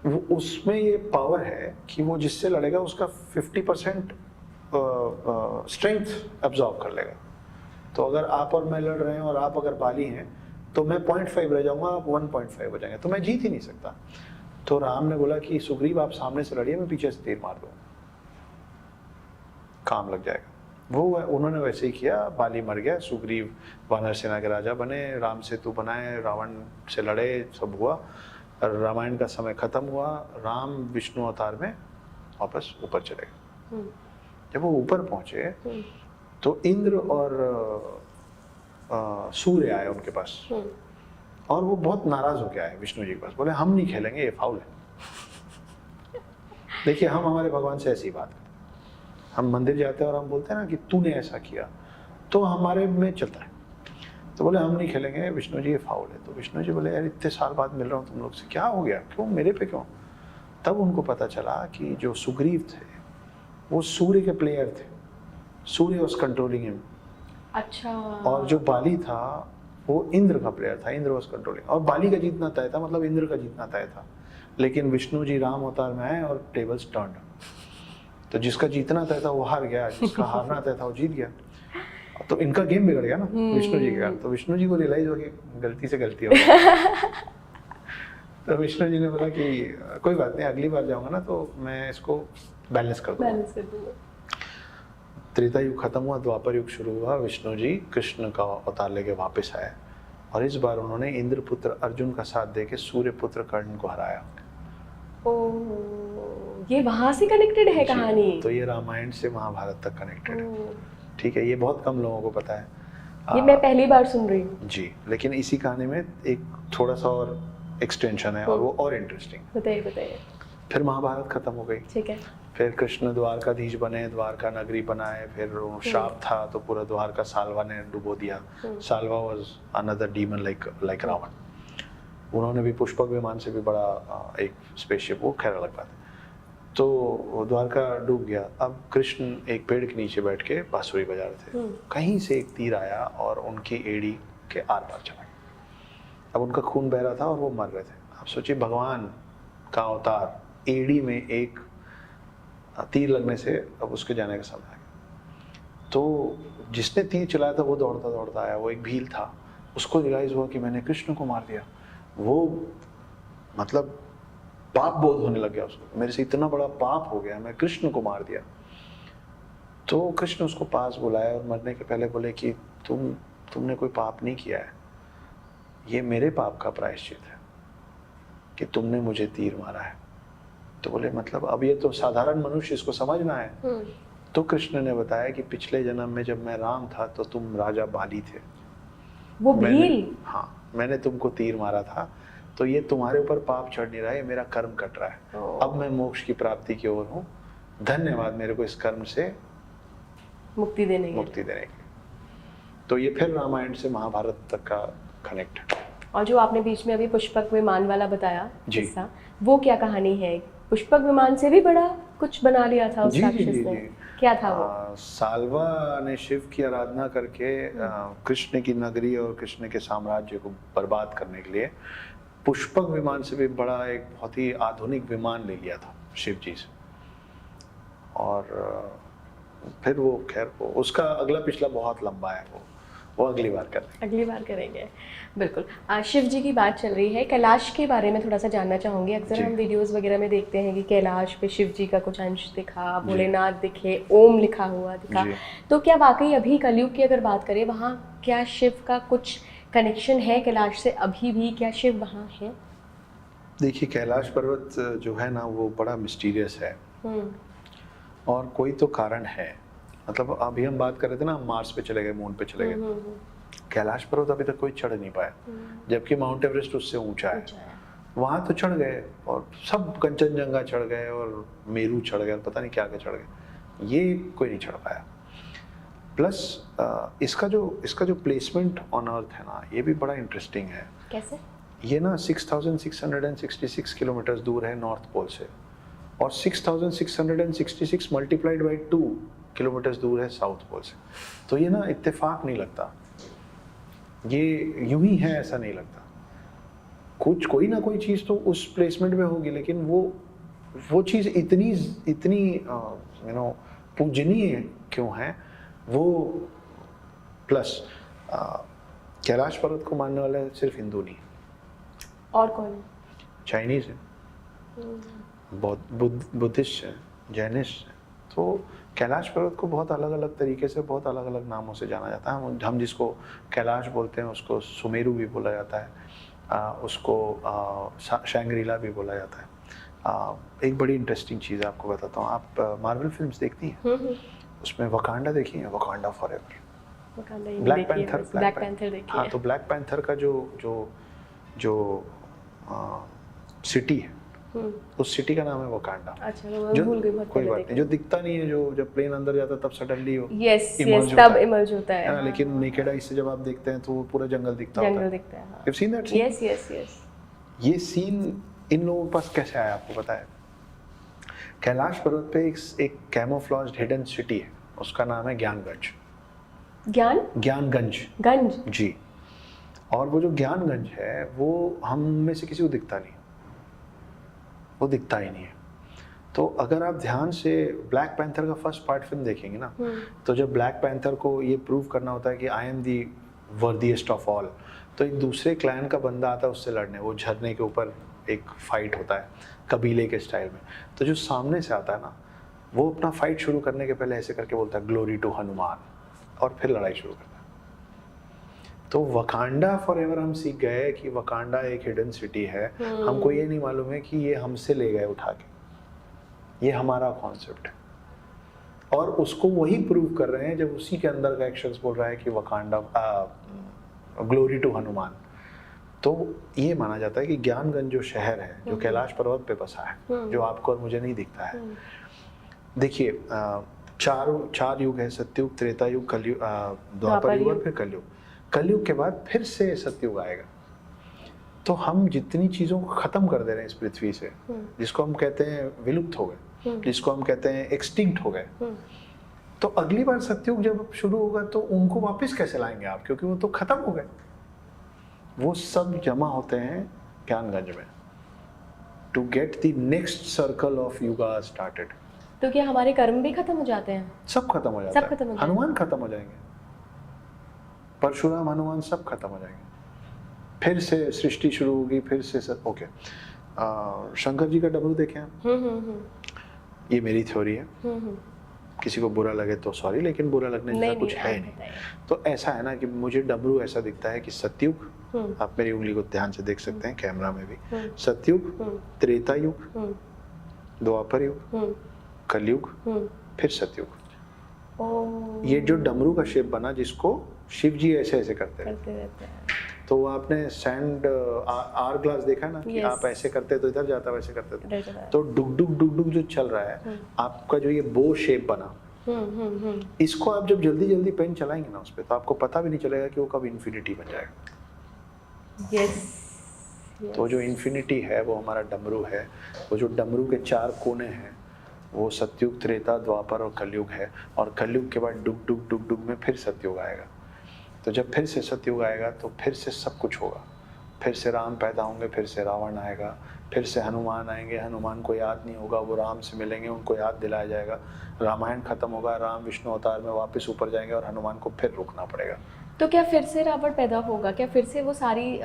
वो उसमें ये पावर है कि वो जिससे लड़ेगा उसका 50% स्ट्रेंथ एब्जॉर्ब कर लेगा। तो अगर आप और मैं लड़ रहे हैं और आप अगर बाली हैं, तो मैं 0.5 रह जाऊंगा, आप 1.5 हो जाएंगे, तो मैं जीत ही नहीं सकता। तो राम ने बोला कि सुग्रीव आप सामने से लड़िए, मैं पीछे से तीर मार दूंगा, काम लग जाएगा। वो उन्होंने वैसे ही किया। बाली मर गया, सुग्रीव वानर सेना के राजा बने, राम सेतु बनाए, रावण से लड़े, सब हुआ। रामायण का समय खत्म हुआ, राम विष्णु अवतार में वापस ऊपर चले गए। जब वो ऊपर पहुंचे तो इंद्र और सूर्य आए उनके पास, और वो बहुत नाराज होके आए विष्णु जी के पास। बोले हम नहीं खेलेंगे, ये फाउल है। देखिए, हम हमारे भगवान से ऐसी बात करते, हम मंदिर जाते हैं और हम बोलते हैं ना कि तूने ऐसा किया, तो हमारे में चलता है। तो बोले हम नहीं खेलेंगे विष्णु जी, ये फाउल है। तो विष्णु जी बोले यार इतने साल बाद मिल रहा हूँ तुम लोग से, क्या हो गया, क्यों मेरे पे क्यों? तब उनको पता चला कि जो सुग्रीव थे वो सूर्य के प्लेयर थे, सूर्य वाज कंट्रोलिंग हिम। अच्छा। और जो बाली था वो इंद्र का प्लेयर था, इंद्र वाज कंट्रोलिंग। और बाली का जीतना तय था, मतलब इंद्र का जीतना तय था। लेकिन विष्णु जी राम अवतार में आए और टेबल्स टर्न्ड। तो जिसका जीतना तय था वो हार गया, जिसका हारना तय था वो जीत गया। तो इनका गेम बिगड़ गया ना विष्णु जी का। तो विष्णु जी को रियलाइज हो कि गलती से गलती हो गई। तो विष्णु जी ने बोला कि कोई बात नहीं, अगली बार जाऊंगा ना तो मैं इसको बैलेंस कर दूंगा। त्रेता युग खत्म हुआ, द्वापर युग शुरू हुआ। विष्णु जी कृष्ण का अवतार लेके वापस आए, और इस बार उन्होंने इंद्र पुत्र अर्जुन का साथ देके सूर्य पुत्र कर्ण को हराया। ये वहां से कनेक्टेड है कहानी। तो ये रामायण से महाभारत तक कनेक्टेड है। ठीक है, ये बहुत कम लोगों को पता है, ये मैं पहली बार सुन रही हूँ जी। लेकिन इसी कहानी में एक थोड़ा सा और एक्सटेंशन है, और वो और इंटरेस्टिंग। बताइए। फिर महाभारत खत्म हो गई। ठीक है। फिर कृष्ण द्वारकाधीश बने, द्वारका नगरी बनाए। फिर श्राप था तो पूरा द्वारका साल्वा ने डुबो दिया। Salva was another demon like Ravan. उन्होंने भी पुष्पक विमान से भी बड़ा एक स्पेसशिप, वो खैर अलग बात है। तो द्वारका डूब गया। अब कृष्ण एक पेड़ के नीचे बैठ के बांसुरी बजा रहे थे, कहीं से एक तीर आया और उनकी एड़ी के आर पार चला गया। अब उनका खून बह रहा था और वो मर रहे थे। आप सोचिए, भगवान का अवतार, एड़ी में एक तीर लगने से अब उसके जाने का समय आ गया। तो जिसने तीर चलाया था वो दौड़ता दौड़ता आया, वो एक भील था। उसको रियलाइज हुआ कि मैंने कृष्ण को मार दिया। वो मतलब पाप बोध होने लग गया उसको, मेरे से इतना बड़ा पाप हो गया, मैं कृष्ण को मार दिया। तो कृष्ण उसको पास बुलाया और मरने के पहले बोले कि तुमने कोई पाप नहीं किया है, ये मेरे पाप का प्रायश्चित है कि तुमने मुझे तीर मारा है। तो बोले मतलब अब ये तो साधारण मनुष्य इसको समझना है। तो कृष्ण ने बताया कि पिछले जन्म में जब मैं राम था तो तुम राजा बाली थे, वो भील। हाँ, मैंने तुमको तीर मारा था, तो ये तुम्हारे ऊपर पाप चढ़ नहीं रहा है, मेरा कर्म कट रहा है। अब मैं मोक्ष की प्राप्ति की ओर हूँ, धन्यवाद मेरे को इस कर्म से मुक्ति देने की। तो ये फिर रामायण से महाभारत तक का कनेक्ट है। और जो आपने बीच में अभी पुष्पक विमान वाला बताया किस्सा, वो क्या कहानी है? पुष्पक विमान से भी बड़ा कुछ बना लिया था उस राक्षस ने, क्या था वो? साल्वा ने शिव की आराधना करके कृष्ण की नगरी और कृष्ण के साम्राज्य को बर्बाद करने के लिए पुष्पक विमान से भी बड़ा एक बहुत ही आधुनिक विमान ले लिया था शिव जी से। और फिर वो खैर वो उसका अगला पिछला बहुत लंबा है, वो अगली बार करेंगे। बिल्कुल। शिव जी की बात चल रही है, कैलाश के बारे में थोड़ा सा जानना चाहूँगी। अक्सर हम वीडियोस वगैरह में देखते हैं कि कैलाश पे शिव जी का कुछ अंश दिखा, भोलेनाथ दिखे, ओम लिखा हुआ दिखा। तो क्या वाकई अभी कलयुग की अगर बात करें, वहाँ क्या शिव का कुछ कनेक्शन है कैलाश से अभी भी? क्या शिव वहाँ है? देखिए, कैलाश पर्वत जो है ना वो बड़ा मिस्टीरियस है, और कोई तो कारण है। मतलब अभी हम बात कर रहे थे ना, मार्स पे चले गए, मून पे चले गए, कैलाश पर्वत अभी तक कोई चढ़ नहीं पाया, जबकि माउंट एवरेस्ट उससे ऊंचा है। वहाँ तो चढ़ गए और सब कंचनजंगा चढ़ गए और मेरू चढ़ गए और पता नहीं क्या क्या चढ़ गए, ये कोई नहीं चढ़ पाया। प्लस इसका जो प्लेसमेंट ऑन अर्थ है ना, ये भी बड़ा इंटरेस्टिंग है। कैसे? ये ना 6666 किलोमीटर दूर है नॉर्थ पोल से, और 6666 मल्टीप्लाइड बाई 2 किलोमीटर दूर है साउथ पोल से। तो ये ना इत्तेफाक नहीं लगता, ये यूं ही है ऐसा नहीं लगता। कुछ कोई ना कोई चीज़ तो उस प्लेसमेंट में होगी, लेकिन वो चीज़ इतनी पूजनीय क्यों है वो। प्लस कैलाश पर्वत को मानने वाले सिर्फ हिंदू नहीं, और कौन है? चाइनीज है, बुद्धिस्ट है, जैनिस्ट है। तो कैलाश पर्वत को बहुत अलग अलग तरीके से, बहुत अलग अलग नामों से जाना जाता है। हम जिसको कैलाश बोलते हैं उसको सुमेरु भी बोला जाता है, उसको शैंग्रीला भी बोला जाता है। एक बड़ी इंटरेस्टिंग चीज़ है, आपको बताता हूँ। आप मार्वल फिल्म्स देखती हैं? उसमें वकांडा देखी है, वकांडा फॉरएवर, ब्लैक पैंथर। हाँ, तो ब्लैक पैंथर का जो सिटी है, उस सिटी का नाम है वकांडा। अच्छा, मैं भूल गई, बहुत कोई बात नहीं, जो दिखता नहीं है, जो जब प्लेन अंदर जाता है तब सडनली यस तब इमर्ज होता है। लेकिन नेकेड आई से जब आप देखते हैं तो पूरा जंगल दिखता है। जंगल दिखता है। You've seen that scene? Yes. ये सीन इन लोगों के पास कैसे आया आपको पता है? कैलाश पर्वत पे एक कैमोफ्लेज्ड हिडन सिटी है, उसका नाम है ज्ञानगंज जी। और वो जो ज्ञानगंज है वो हम में से किसी को दिखता नहीं, वो दिखता ही नहीं है। तो अगर आप ध्यान से ब्लैक पैंथर का फर्स्ट पार्ट फिल्म देखेंगे ना, तो जब ब्लैक पैंथर को ये प्रूव करना होता है कि I am the worthiest of all, तो एक दूसरे क्लैन का बंदा आता है उससे लड़ने, वो झरने के ऊपर एक फाइट होता है कबीले के स्टाइल में। तो जो सामने से आता है ना, वो अपना फाइट शुरू करने के पहले ऐसे करके बोलता है ग्लोरी टू हनुमान, और फिर लड़ाई शुरू करता है। तो वकांडा फॉरएवर हम सीख गए कि वकांडा एक हिडन सिटी है। हमको ये नहीं मालूम है कि ये हमसे ले गए उठा के, ये हमारा कॉन्सेप्ट है। और उसको वही प्रूव कर रहे हैं जब उसी के अंदर का एक शख्स बोल रहा है कि वकांडा ग्लोरी टू हनुमान। तो ये माना जाता है कि ज्ञानगंज जो शहर है, जो कैलाश पर्वत पे बसा है, जो आपको और मुझे नहीं दिखता है। देखिए, चार युग है, सतयुग, त्रेता युग, कलयुग, द्वापर युग और फिर कलयुग। कलयुग के बाद फिर से सतयुग आएगा। तो हम जितनी चीज़ों को ख़त्म कर दे रहे हैं इस पृथ्वी से, जिसको हम कहते हैं विलुप्त हो गए, जिसको हम कहते हैं एक्सटिंक्ट हो गए, तो अगली बार सतयुग जब शुरू होगा तो उनको वापस कैसे लाएंगे आप? क्योंकि वो तो ख़त्म हो गए। वो सब जमा होते हैं ज्ञानगंज में to get the next circle of yuga started. तो क्या हमारे कर्म भी खत्म हो जाते हैं? सब खत्म हो जाता है। हनुमान खत्म हो जाएंगे, परशुराम, हनुमान सब खत्म हो जाएंगे। फिर से सृष्टि शुरू होगी, फिर से सब ओके। शंकर जी का डमरू देखें आप। ये मेरी थ्योरी है, किसी को बुरा लगे तो सॉरी, लेकिन बुरा लगने जैसा कुछ है नहीं। तो ऐसा है ना कि मुझे डमरू ऐसा दिखता है कि सतयुग, आप मेरी उंगली को ध्यान से देख सकते हैं कैमरा में भी, सतयुग, त्रेता युग, द्वापर युग, कलयुग, फिर सतयुग। ये जो डमरू का शेप बना, जिसको शिव जी ऐसे ऐसे करते रहते हैं। तो आपने सैंड आर ग्लास देखा ना कि आप ऐसे करते तो इधर जाता, वैसे करते तो डुग डुग जो चल रहा है, आपका जो ये बो शेप बना, इसको आप जब जल्दी जल्दी पेन चलाएंगे ना उस पे, तो आपको पता भी नहीं चलेगा कि वो कब इन्फिनिटी बन जाएगा। तो जो इन्फिनिटी है वो हमारा डमरू है। वो जो डमरू के 4 कोने हैं वो सतयुग, त्रेता, द्वापर और कलयुग है। और कलयुग के बाद डुग डुग में फिर सतयुग आएगा। तो जब फिर से सतयुग आएगा तो फिर से सब कुछ होगा। फिर से राम पैदा होंगे, फिर से रावण आएगा, फिर से हनुमान आएंगे। हनुमान को याद नहीं होगा, वो राम से मिलेंगे, उनको याद दिलाया जाएगा। रामायण खत्म होगा, राम विष्णु अवतार में वापस ऊपर जाएंगे और हनुमान को फिर रुकना पड़ेगा। तो क्या फिर से रावण पैदा होगा? क्या फिर से वो सारी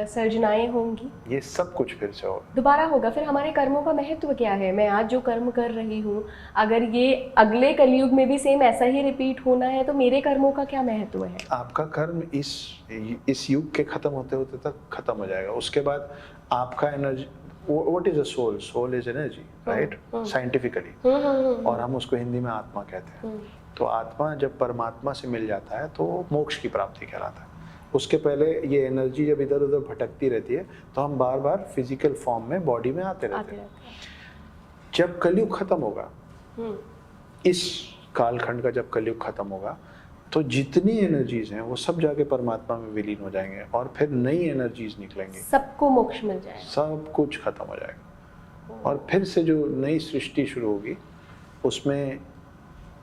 सर्जनाएं होंगी? ये सब कुछ फिर से होगा, दोबारा होगा। फिर हमारे कर्मों का महत्व क्या है? मैं आज जो कर्म कर रही हूँ, अगर ये अगले कलयुग में भी सेम ऐसा ही रिपीट होना है, तो मेरे कर्मों का क्या महत्व है? आपका कर्म इस युग के खत्म होते होते तक खत्म हो जाएगा। उसके बाद आपका energy, what is a soul? Soul is energy, right, scientifically. और हम उसको हिंदी में आत्मा कहते हैं। तो आत्मा जब परमात्मा से मिल जाता है तो मोक्ष की प्राप्ति कहलाता है। उसके पहले ये एनर्जी जब इधर उधर भटकती रहती है तो हम बार बार फिजिकल फॉर्म में बॉडी में आते रहते हैं। जब कलयुग खत्म होगा, इस कालखंड का जब कलयुग खत्म होगा, तो जितनी एनर्जीज हैं वो सब जाके परमात्मा में विलीन हो जाएंगे और फिर नई एनर्जीज निकलेंगी, सबको मोक्ष मिल जाएगा, सब कुछ खत्म हो जाएगा और फिर से जो नई सृष्टि शुरू होगी उसमें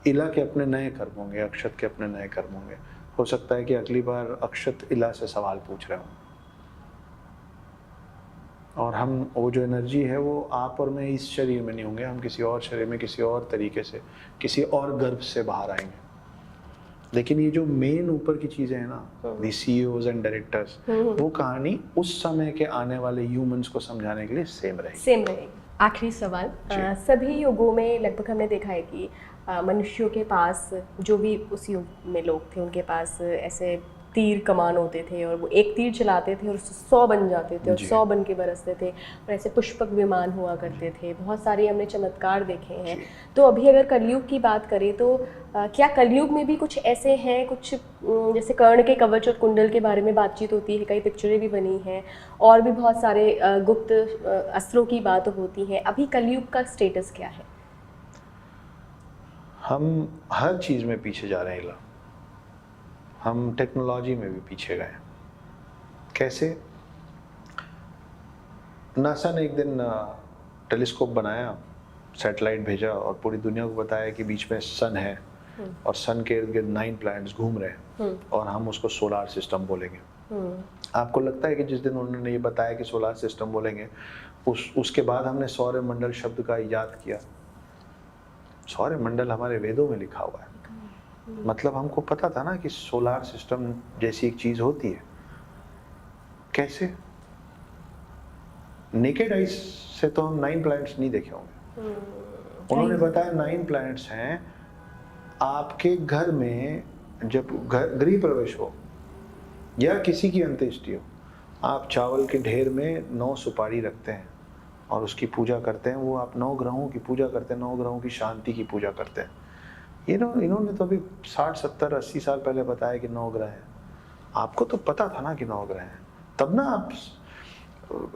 इला के अपने नए कर्म होंगे, अक्षत के अपने नए कर्म होंगे। हो सकता है कि अगली बार अक्षत इला से सवाल पूछ रहे हों और हम वो जो एनर्जी है वो आप और मैं इस शरीर में नहीं होंगे, हम किसी और शरीर में किसी और तरीके से किसी और गर्भ से बाहर आएंगे। लेकिन ये जो मेन ऊपर की चीजें हैं ना, दी CEOs एंड डायरेक्टर्स, वो कहानी उस समय के आने वाले ह्यूमंस को समझाने के लिए सेम रहेगी। आखिरी सवाल, सभी युगों में लगभग हमने देखा है कि मनुष्यों के पास, जो भी उस युग में लोग थे उनके पास ऐसे तीर कमान होते थे और वो एक तीर चलाते थे और 100 बन जाते थे और 100 बन के बरसते थे, और ऐसे पुष्पक विमान हुआ करते थे। बहुत सारे हमने चमत्कार देखे हैं। तो अभी अगर कलयुग की बात करें तो क्या कलयुग में भी कुछ ऐसे हैं, कुछ जैसे कर्ण के कवच और कुंडल के बारे में बातचीत होती है, कई पिक्चरें भी बनी हैं और भी बहुत सारे गुप्त अस्त्रों की बात होती है। अभी कलयुग का स्टेटस क्या है? हम हर चीज में पीछे जा रहे हैं इला, हम टेक्नोलॉजी में भी पीछे गए। कैसे? नासा ने एक दिन टेलीस्कोप बनाया, सैटेलाइट भेजा और पूरी दुनिया को बताया कि बीच में सन है और सन के इर्द गिर्द 9 प्लैनेट्स घूम रहे हैं और हम उसको सोलार सिस्टम बोलेंगे। आपको लगता है कि जिस दिन उन्होंने ये बताया कि सोलार सिस्टम बोलेंगे, उसके बाद हमने सौरमंडल शब्द का इजाद किया? सौरमंडल हमारे वेदों में लिखा हुआ है। मतलब हमको पता था ना कि सोलार सिस्टम जैसी एक चीज होती है। कैसे? नेकेड आइज से तो हम 9 प्लैनेट्स नहीं देखे होंगे। उन्होंने बताया 9 प्लैनेट्स हैं। आपके घर में जब गृह प्रवेश हो या किसी की अंत्येष्टि हो, आप चावल के ढेर में 9 सुपारी रखते हैं और उसकी पूजा करते हैं। वो आप 9 ग्रहों की पूजा करते हैं, 9 ग्रहों की शांति की पूजा करते हैं। इन्होंने तो अभी 60, 70, 80 साल पहले बताया कि 9 ग्रह हैं। आपको तो पता था ना कि 9 ग्रह हैं, तब ना आप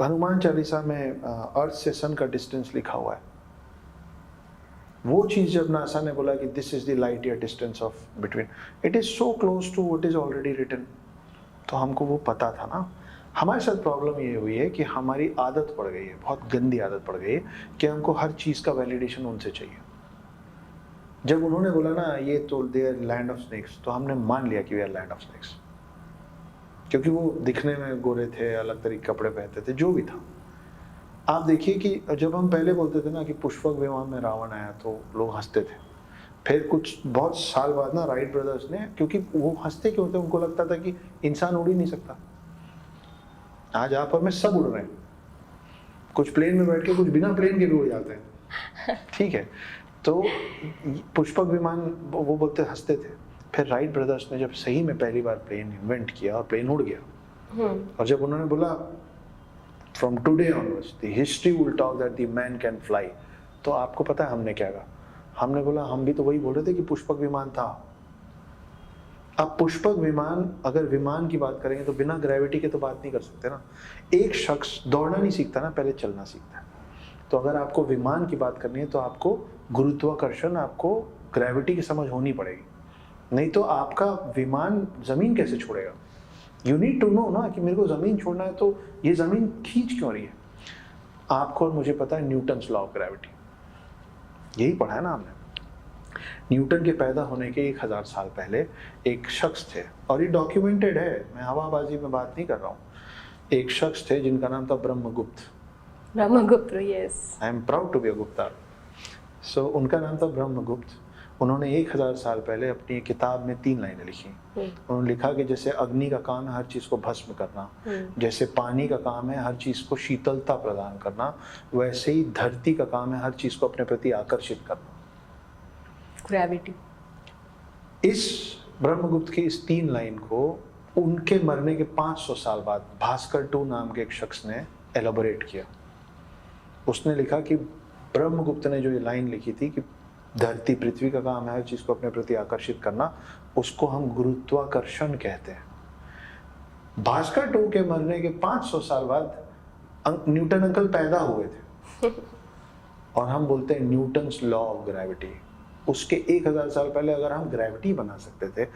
हनुमान चालीसा में अर्थ से सन का डिस्टेंस लिखा हुआ है। वो चीज जब नासा ने बोला कि this is the light year distance of between, it is so close to what is already written, तो हमको वो पता था ना। हमारे साथ प्रॉब्लम ये हुई है कि हमारी आदत पड़ गई है, बहुत गंदी आदत पड़ गई है कि हमको हर चीज का वैलिडेशन उनसे चाहिए। जब उन्होंने बोला ना ये तो they are land of snakes, तो हमने मान लिया कि we are land of snakes, क्योंकि वो दिखने में गोरे थे, अलग तरीके कपड़े पहनते थे, जो भी था। आप देखिए कि जब हम पहले बोलते थे ना कि पुष्पक विमान में रावण आया तो लोग हंसते थे। फिर कुछ बहुत साल बाद ना राइट ब्रदर्स ने, क्योंकि वो हंसते क्यों थे, उनको लगता था कि इंसान उड़ ही नहीं सकता। आज आप और मैं सब उड़ रहे हैं, कुछ प्लेन में बैठ के, कुछ बिना प्लेन के भी उड़ जाते हैं, ठीक है। तो पुष्पक विमान वो बोलते हंसते थे। फिर राइट ब्रदर्स ने जब सही में पहली बार प्लेन इन्वेंट किया और प्लेन उड़ गया, और जब उन्होंने बोला from today onwards the history will talk that the man can fly, तो आपको पता है हमने क्या कहा? हमने बोला हम भी तो वही बोल रहे थे कि पुष्पक विमान था। अब पुष्पक विमान, अगर विमान की बात करेंगे तो बिना ग्रेविटी के तो बात नहीं कर सकते ना। एक शख्स दौड़ना नहीं सीखता ना, पहले चलना सीखता है। तो अगर आपको विमान की बात करनी है तो आपको गुरुत्वाकर्षण, आपको ग्रेविटी की समझ होनी पड़ेगी, नहीं तो आपका विमान जमीन कैसे छोड़ेगा? यू नीड टू नो ना कि मेरे को जमीन छोड़ना है तो ये जमीन खींच क्यों रही है। आपको और मुझे पता है न्यूटन्स लॉ ऑफ ग्रेविटी, यही पढ़ा है ना हमने। न्यूटन के पैदा होने के 1000 साल पहले एक शख्स थे, और ये डॉक्यूमेंटेड है, मैं हवाबाजी में बात नहीं कर रहा हूँ। एक शख्स थे जिनका नाम था Brahmagupta. Brahmagupta, yes, I am proud to be a Gupta. So उनका नाम था ब्रह्मगुप्त। उन्होंने 1000 साल पहले अपनी किताब में 3 लाइनें लिखी। उन्होंने लिखा कि जैसे अग्नि का काम है हर चीज को भस्म करना, जैसे पानी का काम है हर चीज को शीतलता प्रदान करना, वैसे ही धरती का काम है हर चीज को अपने प्रति आकर्षित करना, ग्रेविटी। इस ब्रह्मगुप्त की इस 3 लाइन को उनके मरने के 500 साल बाद भास्कर टू नाम के एक शख्स ने एलोबरेट किया। उसने लिखा कि ब्रह्मगुप्त ने जो ये लाइन लिखी थी कि धरती पृथ्वी का काम है हर चीज को अपने प्रति आकर्षित करना, उसको हम गुरुत्वाकर्षण कहते हैं। भास्कर 2 के मरने के 500 साल बाद न्यूटन अंकल पैदा हुए थे और हम बोलते हैं न्यूटन्स लॉ ऑफ ग्रेविटी। उसके 1000 साल पहले अगर हम ग्रेविटी बना सकते थे,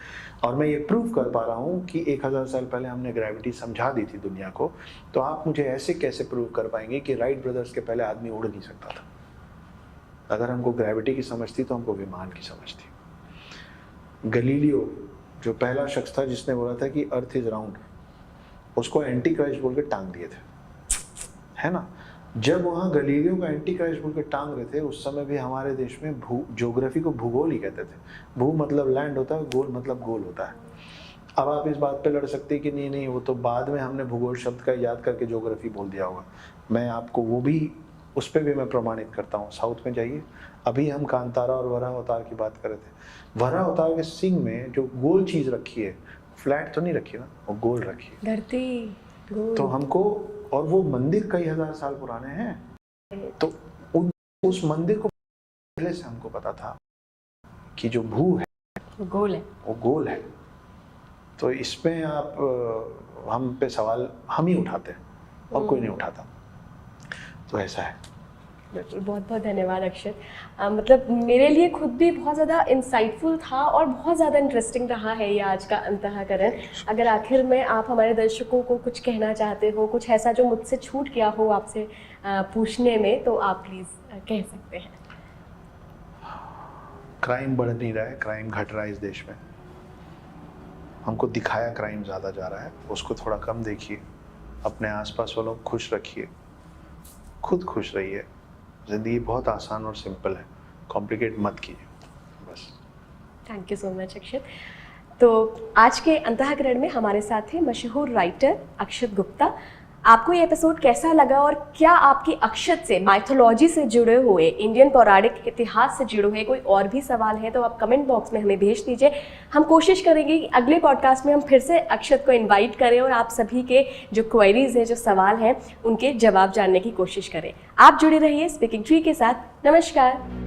और मैं ये प्रूव कर पा रहा हूँ कि 1000 साल पहले हमने ग्रेविटी समझा दी थी दुनिया को, तो आप मुझे ऐसे कैसे प्रूव कर पाएंगे कि राइट ब्रदर्स के पहले आदमी उड़ नहीं सकता था? अगर हमको ग्रेविटी की समझ थी तो हमको विमान की समझ थी। गलीलियो जो पहला शख्स था जिसने बोला था कि अर्थ इज राउंड, उसको एंटी क्राइस्ट बोल के टांग दिए थे, है ना? जब वहाँ गलीलियो का एंटी क्राइस्ट बोल के टांग रहे थे, उस समय भी हमारे देश में ज्योग्राफी को भूगोल ही कहते थे। भू मतलब लैंड होता है, गोल मतलब गोल होता है। अब आप इस बात पे लड़ सकते हैं कि नहीं नहीं, वो तो बाद में हमने भूगोल शब्द का याद करके ज्योग्राफी बोल दिया होगा। मैं आपको वो भी, उस पर भी मैं प्रमाणित करता हूँ। साउथ में जाइए, अभी हम कांतारा और वराह अवतार की बात कर रहे थे। वराह अवतार के सिंह में जो गोल चीज रखी है, फ्लैट तो नहीं रखी ना, वो गोल रखी है। धरती गोल। तो हमको, और वो मंदिर कई हजार साल पुराने हैं, तो उस मंदिर को पहले से हमको पता था कि जो भू है वो गोल है, वो गोल है। तो इसमें आप हम पे सवाल हम ही उठाते हैं और कोई नहीं उठाता। तो ऐसा है। बिल्कुल, बहुत बहुत धन्यवाद अक्षत। मतलब मेरे लिए खुद भी बहुत ज़्यादा इंसाइटफुल था और बहुत ज़्यादा इंटरेस्टिंग रहा है ये आज का अंतःकरण। अगर आखिर में आप हमारे दर्शकों को कुछ कहना चाहते हो, कुछ ऐसा जो मुझसे छूट गया हो आपसे पूछने में, तो आप प्लीज़ कह सकते हैं। क्राइम बढ़ नहीं रहा है, क्राइम घट रहा है इस देश में। हमको दिखाया क्राइम ज़्यादा जा रहा है, उसको थोड़ा कम देखिए। अपने आसपास वालों को खुश रखिए, खुद खुश रहिए। ज़िंदगी बहुत आसान और सिंपल है, कॉम्प्लिकेट मत कीजिए बस। थैंक यू सो मच अक्षत। तो आज के अंतःकरण में हमारे साथ थे मशहूर राइटर अक्षत गुप्ता। आपको ये एपिसोड कैसा लगा और क्या आपकी अक्षत से, माइथोलॉजी से जुड़े हुए, इंडियन पौराणिक इतिहास से जुड़े हुए कोई और भी सवाल है तो आप कमेंट बॉक्स में हमें भेज दीजिए। हम कोशिश करेंगे कि अगले पॉडकास्ट में हम फिर से अक्षत को इनवाइट करें और आप सभी के जो क्वेरीज हैं, जो सवाल हैं, उनके जवाब जानने की कोशिश करें। आप जुड़े रहिए स्पीकिंग ट्री के साथ। नमस्कार।